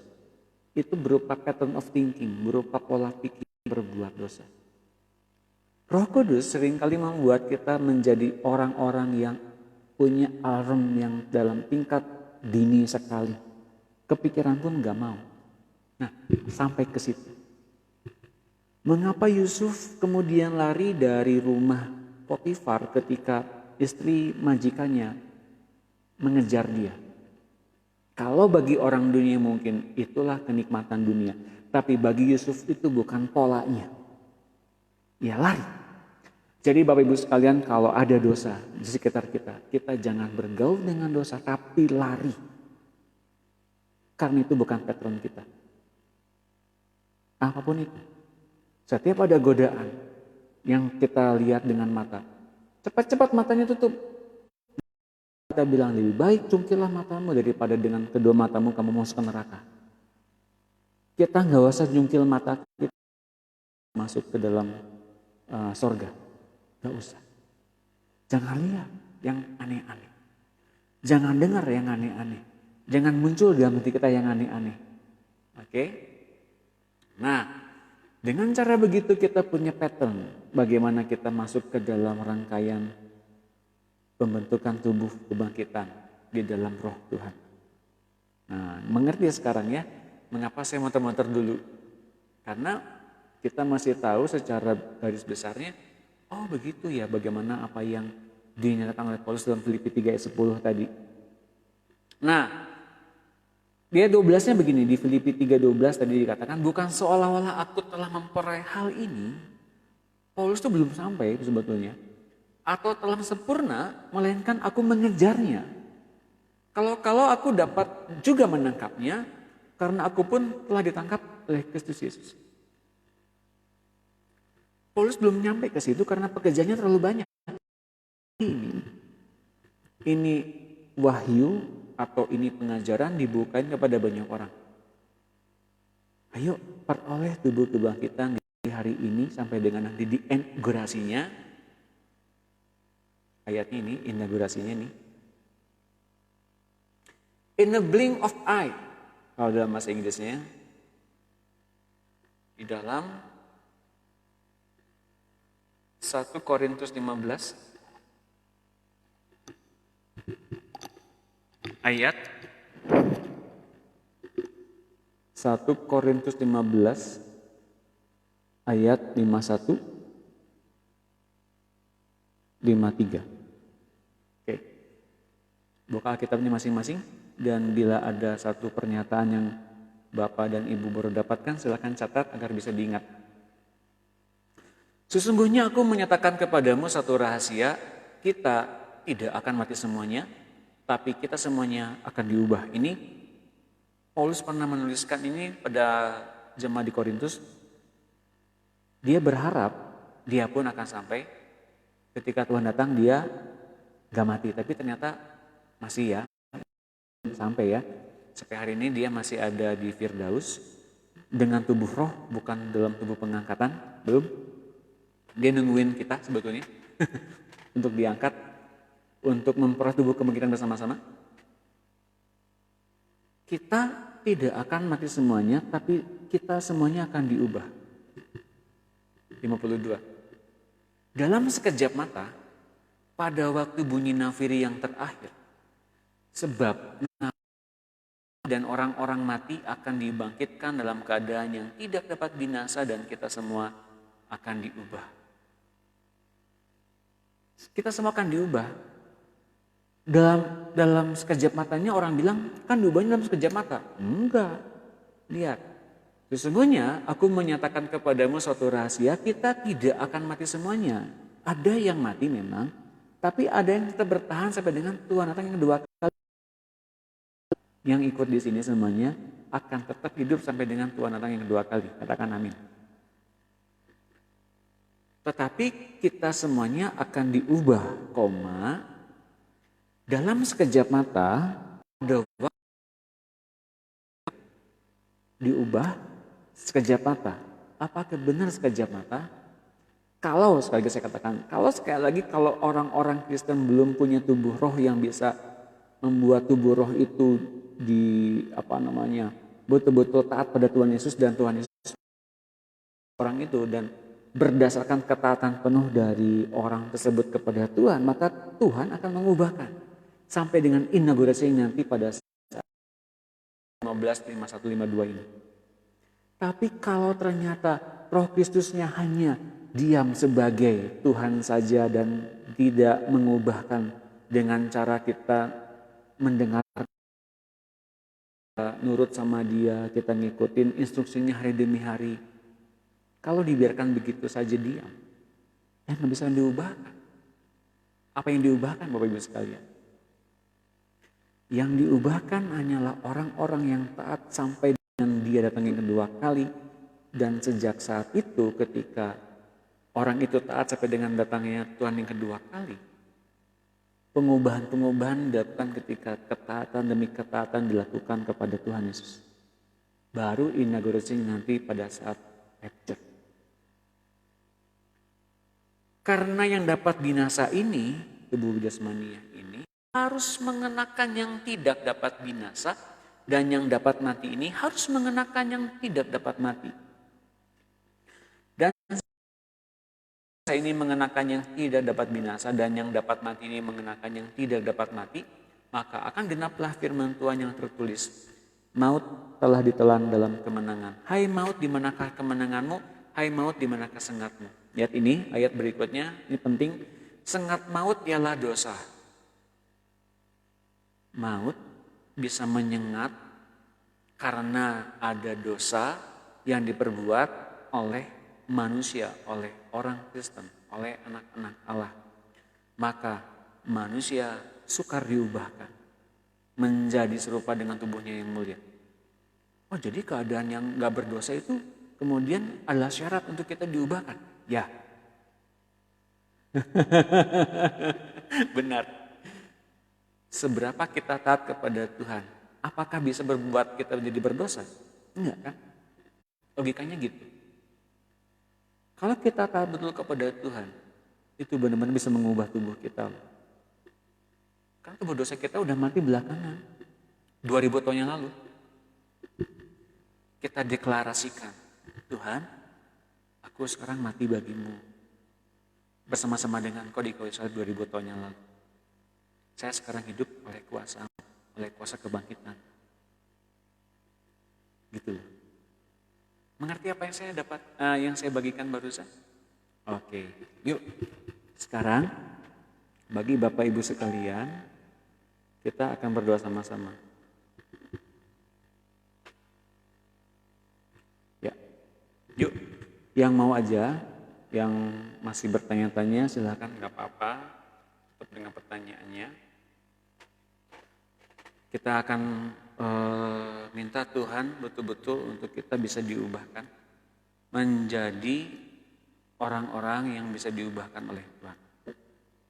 [SPEAKER 1] Itu berupa pattern of thinking, berupa pola pikir berbuat dosa. Roh Kudus seringkali membuat kita menjadi orang-orang yang punya alarm yang dalam tingkat dini sekali. Kepikiran pun nggak mau. Nah, sampai ke situ. Mengapa Yusuf kemudian lari dari rumah Potifar ketika istri majikannya mengejar dia? Kalau bagi orang dunia mungkin itulah kenikmatan dunia. Tapi bagi Yusuf itu bukan polanya. Ya lari. Jadi Bapak Ibu sekalian, kalau ada dosa di sekitar kita, kita jangan bergaul dengan dosa tapi lari. Karena itu bukan patron kita. Apapun itu. Setiap ada godaan yang kita lihat dengan mata, cepat-cepat matanya tutup. Kita bilang lebih baik cungkilah matamu daripada dengan kedua matamu kamu masuk ke neraka. Kita nggak usah jungkil mata kita masuk ke dalam sorga. Nggak usah. Jangan lihat yang aneh-aneh. Jangan dengar yang aneh-aneh. Jangan muncul dalam hati kita yang aneh-aneh. Oke? Nah, dengan cara begitu kita punya pattern bagaimana kita masuk ke dalam rangkaian pembentukan tubuh kebangkitan di dalam roh Tuhan. Nah, mengerti sekarang ya, mengapa saya muter-muter dulu? Karena kita masih tahu secara garis besarnya, oh begitu ya bagaimana apa yang dinyatakan oleh Paulus dalam Filipi 3 ayat 10 tadi. Nah, dia 12-nya begini, di Filipi 3:12 tadi dikatakan, bukan seolah-olah aku telah memperoleh hal ini. Paulus itu belum sampai sebetulnya. Atau telah sempurna, melainkan aku mengejarnya. Kalau aku dapat juga menangkapnya, karena aku pun telah ditangkap oleh Kristus Yesus. Paulus belum nyampe ke situ karena pekerjaannya terlalu banyak. Ini wahyu atau ini pengajaran dibukain kepada banyak orang. Ayo peroleh tubuh kebangkitan di hari ini sampai dengan nanti di inaugurasinya. Ayatnya ini, inaugurasinya nih. In a blink of eye. Kalau dalam bahasa Inggrisnya. Di dalam 1 Korintus 15 ayat 1 Korintus 15 ayat 51 53. Oke. Buka Alkitabnya masing-masing, dan bila ada satu pernyataan yang Bapak dan Ibu baru dapatkan, silakan catat agar bisa diingat. Sesungguhnya aku menyatakan kepadamu satu rahasia, kita tidak akan mati semuanya, tapi kita semuanya akan diubah. Ini Paulus pernah menuliskan ini pada jemaat di Korintus. Dia berharap dia pun akan sampai ketika Tuhan datang dia gak mati. Tapi ternyata masih ya, sampai ya. Sampai hari ini dia masih ada di Firdaus dengan tubuh roh, bukan dalam tubuh pengangkatan. Belum. Dia nungguin kita sebetulnya untuk diangkat, untuk memperoleh tubuh kebangkitan bersama-sama. Kita tidak akan mati semuanya, tapi kita semuanya akan diubah. 52. Dalam sekejap mata, pada waktu bunyi nafiri yang terakhir, sebab dan orang-orang mati akan dibangkitkan dalam keadaan yang tidak dapat binasa, dan kita semua akan diubah. Kita semua akan diubah. Dalam sekejap matanya orang bilang, kan diubahnya dalam sekejap mata. Enggak. Lihat. Sesungguhnya aku menyatakan kepadamu suatu rahasia, kita tidak akan mati semuanya. Ada yang mati memang, tapi ada yang tetap bertahan sampai dengan Tuhan datang yang kedua kali. Yang ikut di sini semuanya akan tetap hidup sampai dengan Tuhan datang yang kedua kali. Katakan amin. Tetapi kita semuanya akan diubah, dalam sekejap mata, diubah sekejap mata. Apakah benar sekejap mata? Kalau sekali lagi saya katakan, kalau orang-orang Kristen belum punya tubuh roh yang bisa membuat tubuh roh itu betul-betul taat pada Tuhan Yesus, dan Tuhan Yesus orang itu, dan berdasarkan ketaatan penuh dari orang tersebut kepada Tuhan, maka Tuhan akan mengubahkan sampai dengan inaugurasi nanti pada saat 15:51-52 ini. Tapi kalau ternyata Roh Kristusnya hanya diam sebagai Tuhan saja dan tidak mengubahkan dengan cara kita mendengar nurut sama dia, kita ngikutin instruksinya hari demi hari. Kalau dibiarkan begitu saja diam, ya nggak bisa diubahkan. Apa yang diubahkan Bapak Ibu sekalian? Yang diubahkan hanyalah orang-orang yang taat sampai dengan dia datang yang kedua kali. Dan sejak saat itu ketika orang itu taat sampai dengan datangnya Tuhan yang kedua kali, pengubahan-pengubahan dilakukan ketika ketaatan demi ketaatan dilakukan kepada Tuhan Yesus. Baru inaugurasi nanti pada saat rapture. Karena yang dapat binasa ini, tubuh jasmania ini, harus mengenakan yang tidak dapat binasa, dan yang dapat mati ini harus mengenakan yang tidak dapat mati. Dan saya ini mengenakan yang tidak dapat binasa, dan yang dapat mati ini mengenakan yang tidak dapat mati, maka akan genaplah firman Tuhan yang tertulis. Maut telah ditelan dalam kemenangan. Hai maut, di manakah kemenanganmu? Hai maut, di manakah sengatmu? Lihat ini, ayat berikutnya, ini penting. Sengat maut ialah dosa. Maut bisa menyengat karena ada dosa yang diperbuat oleh manusia, oleh orang Kristen, oleh anak-anak Allah. Maka manusia sukar diubahkan menjadi serupa dengan tubuhnya yang mulia. Oh, jadi keadaan yang gak berdosa itu kemudian adalah syarat untuk kita diubahkan? Ya. Benar. Seberapa kita taat kepada Tuhan, apakah bisa berbuat kita menjadi berdosa? Enggak kan? Logikanya gitu. Kalau kita taat betul kepada Tuhan, itu benar-benar bisa mengubah tubuh kita. Karena tubuh dosa kita udah mati belakangan. 2000 tahun yang lalu. Kita deklarasikan, Tuhan, aku sekarang mati bagimu. Bersama-sama dengan Kau di kayu salib 2000 tahun yang lalu. Saya sekarang hidup oleh kuasa kebangkitan. Gitu loh. Mengerti apa yang saya dapat, yang saya bagikan barusan? Oke, yuk. Sekarang bagi Bapak Ibu sekalian, kita akan berdoa sama-sama. Ya, yuk. Yang mau aja, yang masih bertanya-tanya silahkan, nggak apa-apa, tetap dengan pertanyaannya. Kita akan minta Tuhan betul-betul untuk kita bisa diubahkan menjadi orang-orang yang bisa diubahkan oleh Tuhan.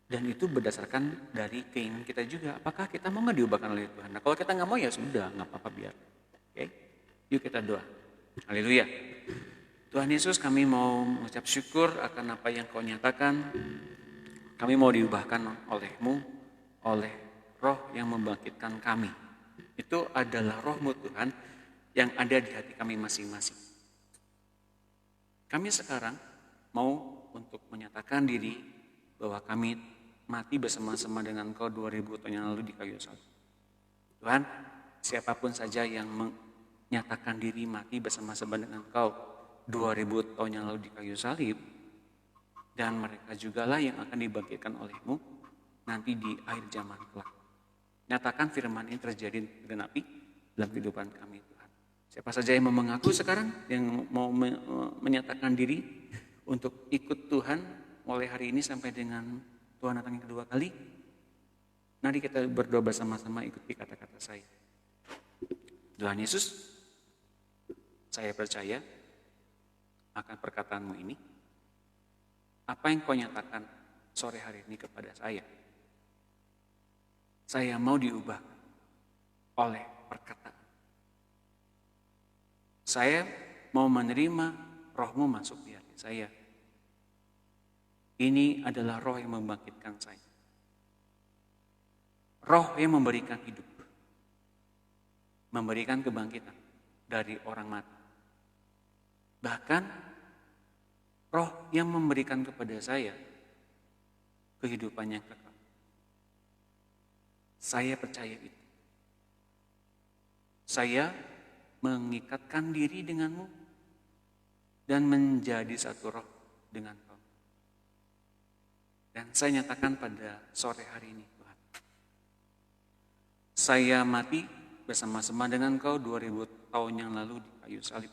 [SPEAKER 1] Dan itu berdasarkan dari keinginan kita juga. Apakah kita mau nggak diubahkan oleh Tuhan? Nah, kalau kita nggak mau ya sudah, nggak apa-apa biar. Oke, yuk kita doa. Haleluya. Tuhan Yesus, kami mau mengucap syukur akan apa yang Kau nyatakan. Kami mau diubahkan oleh-Mu, oleh Roh yang membangkitkan kami. Itu adalah Roh-Mu Tuhan yang ada di hati kami masing-masing. Kami sekarang mau untuk menyatakan diri bahwa kami mati bersama-sama dengan Kau 2000 tahun yang lalu di kayu salib. Tuhan, siapapun saja yang menyatakan diri mati bersama-sama dengan Kau 2000 tahun yang lalu di kayu salib, dan mereka jugalah yang akan dibangkitkan oleh-Mu nanti di akhir zaman kelak. Nyatakan firman ini terjadi genapi dalam kehidupan kami, Tuhan. Siapa saja yang mau mengaku sekarang, yang mau menyatakan diri untuk ikut Tuhan mulai hari ini sampai dengan Tuhan datang yang kedua kali, nanti kita berdoa bersama-sama, ikuti kata-kata saya. Tuhan Yesus, saya percaya akan perkataanmu ini. Apa yang Kau nyatakan sore hari ini kepada saya? Saya mau diubah oleh perkataan. Saya mau menerima Roh-Mu masuk di hati saya. Ini adalah Roh yang membangkitkan saya. Roh yang memberikan hidup. Memberikan kebangkitan dari orang mati. Bahkan Roh yang memberikan kepada saya kehidupan yang kekal. Saya percaya itu. Saya mengikatkan diri denganmu dan menjadi satu roh dengan Kau. Dan saya nyatakan pada sore hari ini, Tuhan. Saya mati bersama-sama dengan Engkau 2000 tahun yang lalu di kayu salib.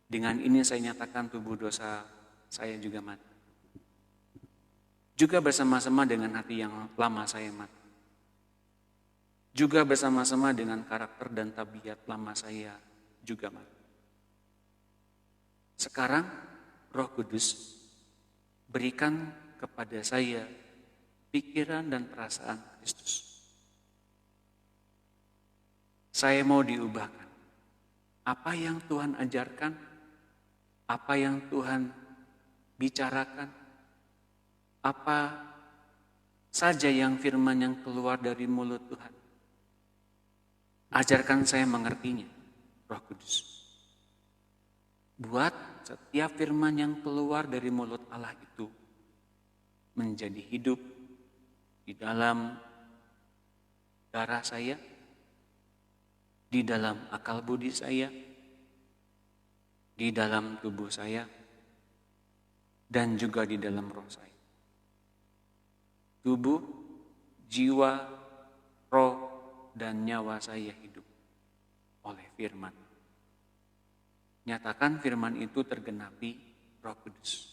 [SPEAKER 1] Dengan ini saya nyatakan tubuh dosa saya juga mati. Juga bersama-sama dengan hati yang lama saya mati. Juga bersama-sama dengan karakter dan tabiat lama saya juga mati. Sekarang Roh Kudus berikan kepada saya pikiran dan perasaan Kristus. Saya mau diubahkan. Apa yang Tuhan ajarkan, apa yang Tuhan bicarakan, apa saja yang firman yang keluar dari mulut Tuhan. Ajarkan saya mengertinya, Roh Kudus. Buat setiap firman yang keluar dari mulut Allah itu menjadi hidup di dalam darah saya, di dalam akal budi saya, di dalam tubuh saya, dan juga di dalam roh saya. Tubuh, jiwa, roh, dan nyawa saya hidup oleh firman. Nyatakan firman itu tergenapi Roh Kudus.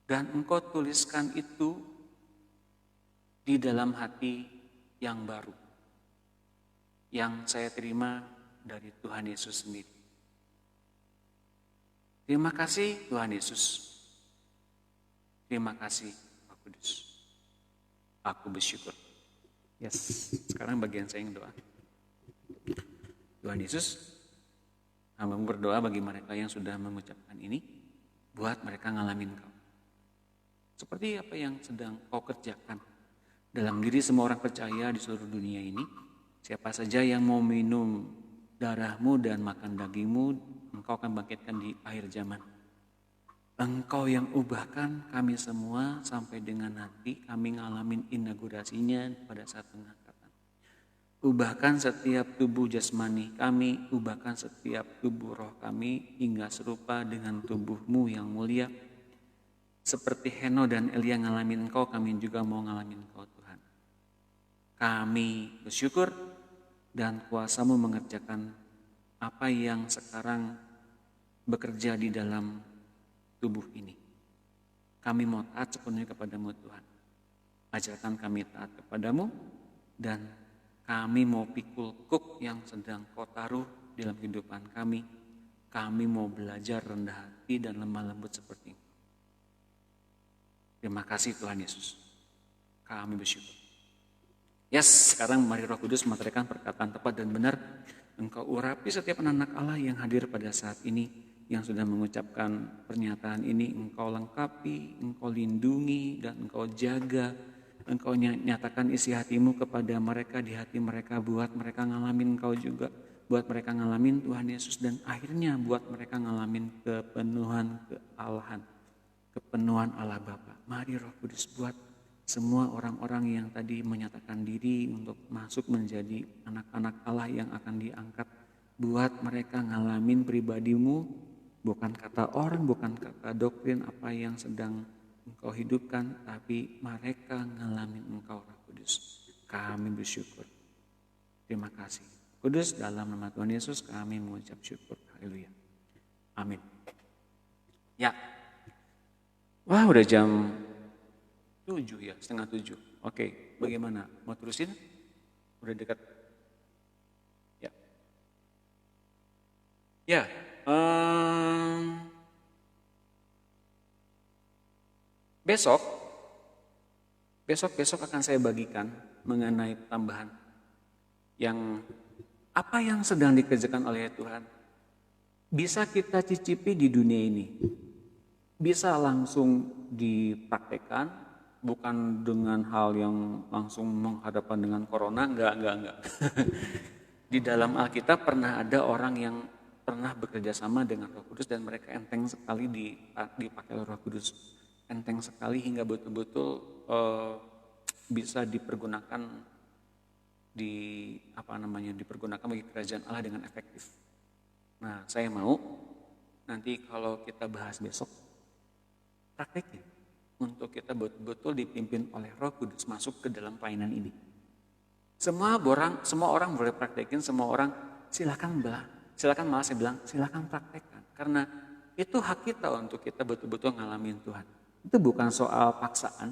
[SPEAKER 1] Dan Engkau tuliskan itu di dalam hati yang baru, yang saya terima dari Tuhan Yesus sendiri. Terima kasih Tuhan Yesus. Terima kasih Roh Kudus. Aku bersyukur. Yes, sekarang bagian saya yang doa. Tuhan Yesus, hamba berdoa bagi mereka yang sudah mengucapkan ini, buat mereka ngalamin Kau. Seperti apa yang sedang Kau kerjakan dalam diri semua orang percaya di seluruh dunia ini. Siapa saja yang mau minum darah-Mu dan makan daging-Mu, Engkau akan bangkitkan di akhir zaman. Engkau yang ubahkan kami semua sampai dengan nanti kami ngalamin inaugurasinya pada saat pengangkatan. Ubahkan setiap tubuh jasmani kami, ubahkan setiap tubuh roh kami hingga serupa dengan tubuh-Mu yang mulia. Seperti Heno dan Elia ngalamin Engkau, kami juga mau ngalamin Engkau Tuhan. Kami bersyukur dan kuasa-Mu mengerjakan apa yang sekarang bekerja di dalam tubuh ini. Kami mau taat sepenuhnya kepada-Mu Tuhan. Ajarkan kami taat kepada-Mu dan kami mau pikul kuk yang sedang Kau taruh dalam kehidupan kami. Kami mau belajar rendah hati dan lemah lembut seperti Engkau. Terima kasih Tuhan Yesus. Kami bersyukur. Yes, sekarang mari Roh Kudus memateri perkataan tepat dan benar. Engkau urapi setiap anak Allah yang hadir pada saat ini, yang sudah mengucapkan pernyataan ini. Engkau lengkapi, Engkau lindungi, dan Engkau jaga. Engkau nyatakan isi hati-Mu kepada mereka, di hati mereka, buat mereka ngalamin Engkau juga. Buat mereka ngalamin Tuhan Yesus, dan akhirnya buat mereka ngalamin kepenuhan kealahan, kepenuhan Allah Bapa. Mari Roh Kudus buat semua orang-orang yang tadi menyatakan diri untuk masuk menjadi anak-anak Allah yang akan diangkat. Buat mereka ngalamin pribadi-Mu, bukan kata orang, bukan kata doktrin apa yang sedang Engkau hidupkan, tapi mereka ngalamin Engkau Roh Kudus. Kami bersyukur. Terima kasih. Kudus, dalam nama Tuhan Yesus kami mengucap syukur. Haleluya. Amin. Ya. Wah, udah jam 7 ya, setengah 7. Oke, bagaimana? Mau terusin? Udah dekat? Ya. Ya. Besok akan saya bagikan mengenai tambahan yang apa yang sedang dikerjakan oleh Tuhan. Bisa kita cicipi di dunia ini. Bisa langsung dipraktekkan, bukan dengan hal yang langsung menghadapkan dengan corona, enggak. Di dalam Alkitab pernah ada orang yang pernah bekerja sama dengan Roh Kudus dan mereka enteng sekali dipakai oleh Roh Kudus. Enteng sekali hingga betul-betul bisa dipergunakan dipergunakan bagi kerajaan Allah dengan efektif. Nah, saya mau nanti kalau kita bahas besok praktekin untuk kita betul-betul dipimpin oleh Roh Kudus masuk ke dalam pelayanan ini. Semua orang boleh praktekin, semua orang silakan malah saya bilang silakan praktekkan. Karena itu hak kita untuk kita betul-betul ngalamin Tuhan. Itu bukan soal paksaan.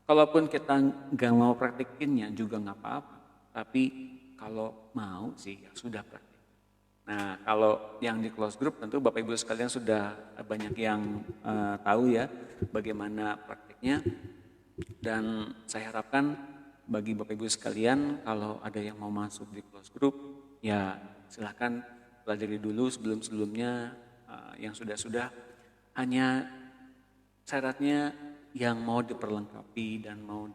[SPEAKER 1] Kalaupun kita nggak mau praktekinnya juga nggak apa-apa. Tapi kalau mau sih ya sudah praktek. Nah kalau yang di close group tentu Bapak Ibu sekalian sudah banyak yang tahu ya bagaimana prakteknya. Dan saya harapkan bagi Bapak Ibu sekalian kalau ada yang mau masuk di close group ya silahkan pelajari dulu sebelum-sebelumnya yang sudah-sudah, hanya syaratnya yang mau diperlengkapi dan mau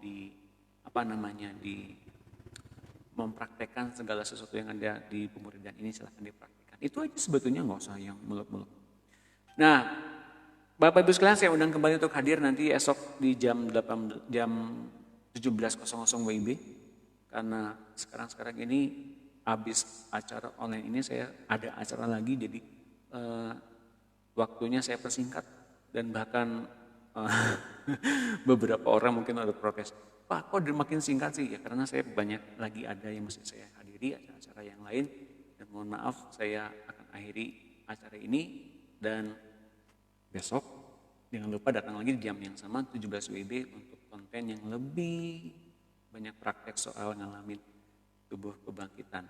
[SPEAKER 1] mempraktekkan segala sesuatu yang ada di pemuridan ini silahkan dipraktekkan. Itu aja sebetulnya, nggak usah yang muluk-muluk. Nah, Bapak Ibu sekalian saya undang kembali untuk hadir nanti esok di jam 17.00 WIB, karena sekarang ini habis acara online ini saya ada acara lagi, jadi waktunya saya persingkat dan bahkan beberapa orang mungkin ada protes, Pak kok makin singkat sih? Ya karena saya banyak lagi ada yang mesti saya hadiri acara-acara yang lain, dan mohon maaf saya akan akhiri acara ini dan besok jangan lupa datang lagi di jam yang sama 17 WIB untuk konten yang lebih banyak praktek soal ngalamin tubuh kebangkitan.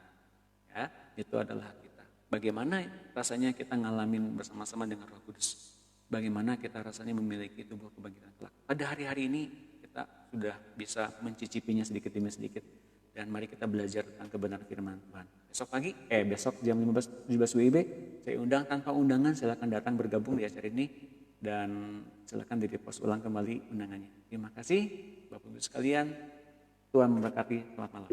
[SPEAKER 1] Ya, itu adalah kita. Bagaimana rasanya kita ngalamin bersama-sama dengan Roh Kudus? Bagaimana kita rasanya memiliki tubuh kebangkitan kelak? Pada hari-hari ini kita sudah bisa mencicipinya sedikit demi sedikit. Dan mari kita belajar tentang kebenaran firman Tuhan. Besok jam 17 WIB saya undang tanpa undangan, silakan datang bergabung di acara ini dan silakan di-repost ulang kembali undangannya. Terima kasih Bapak Ibu sekalian. Tuhan memberkati. Selamat malam.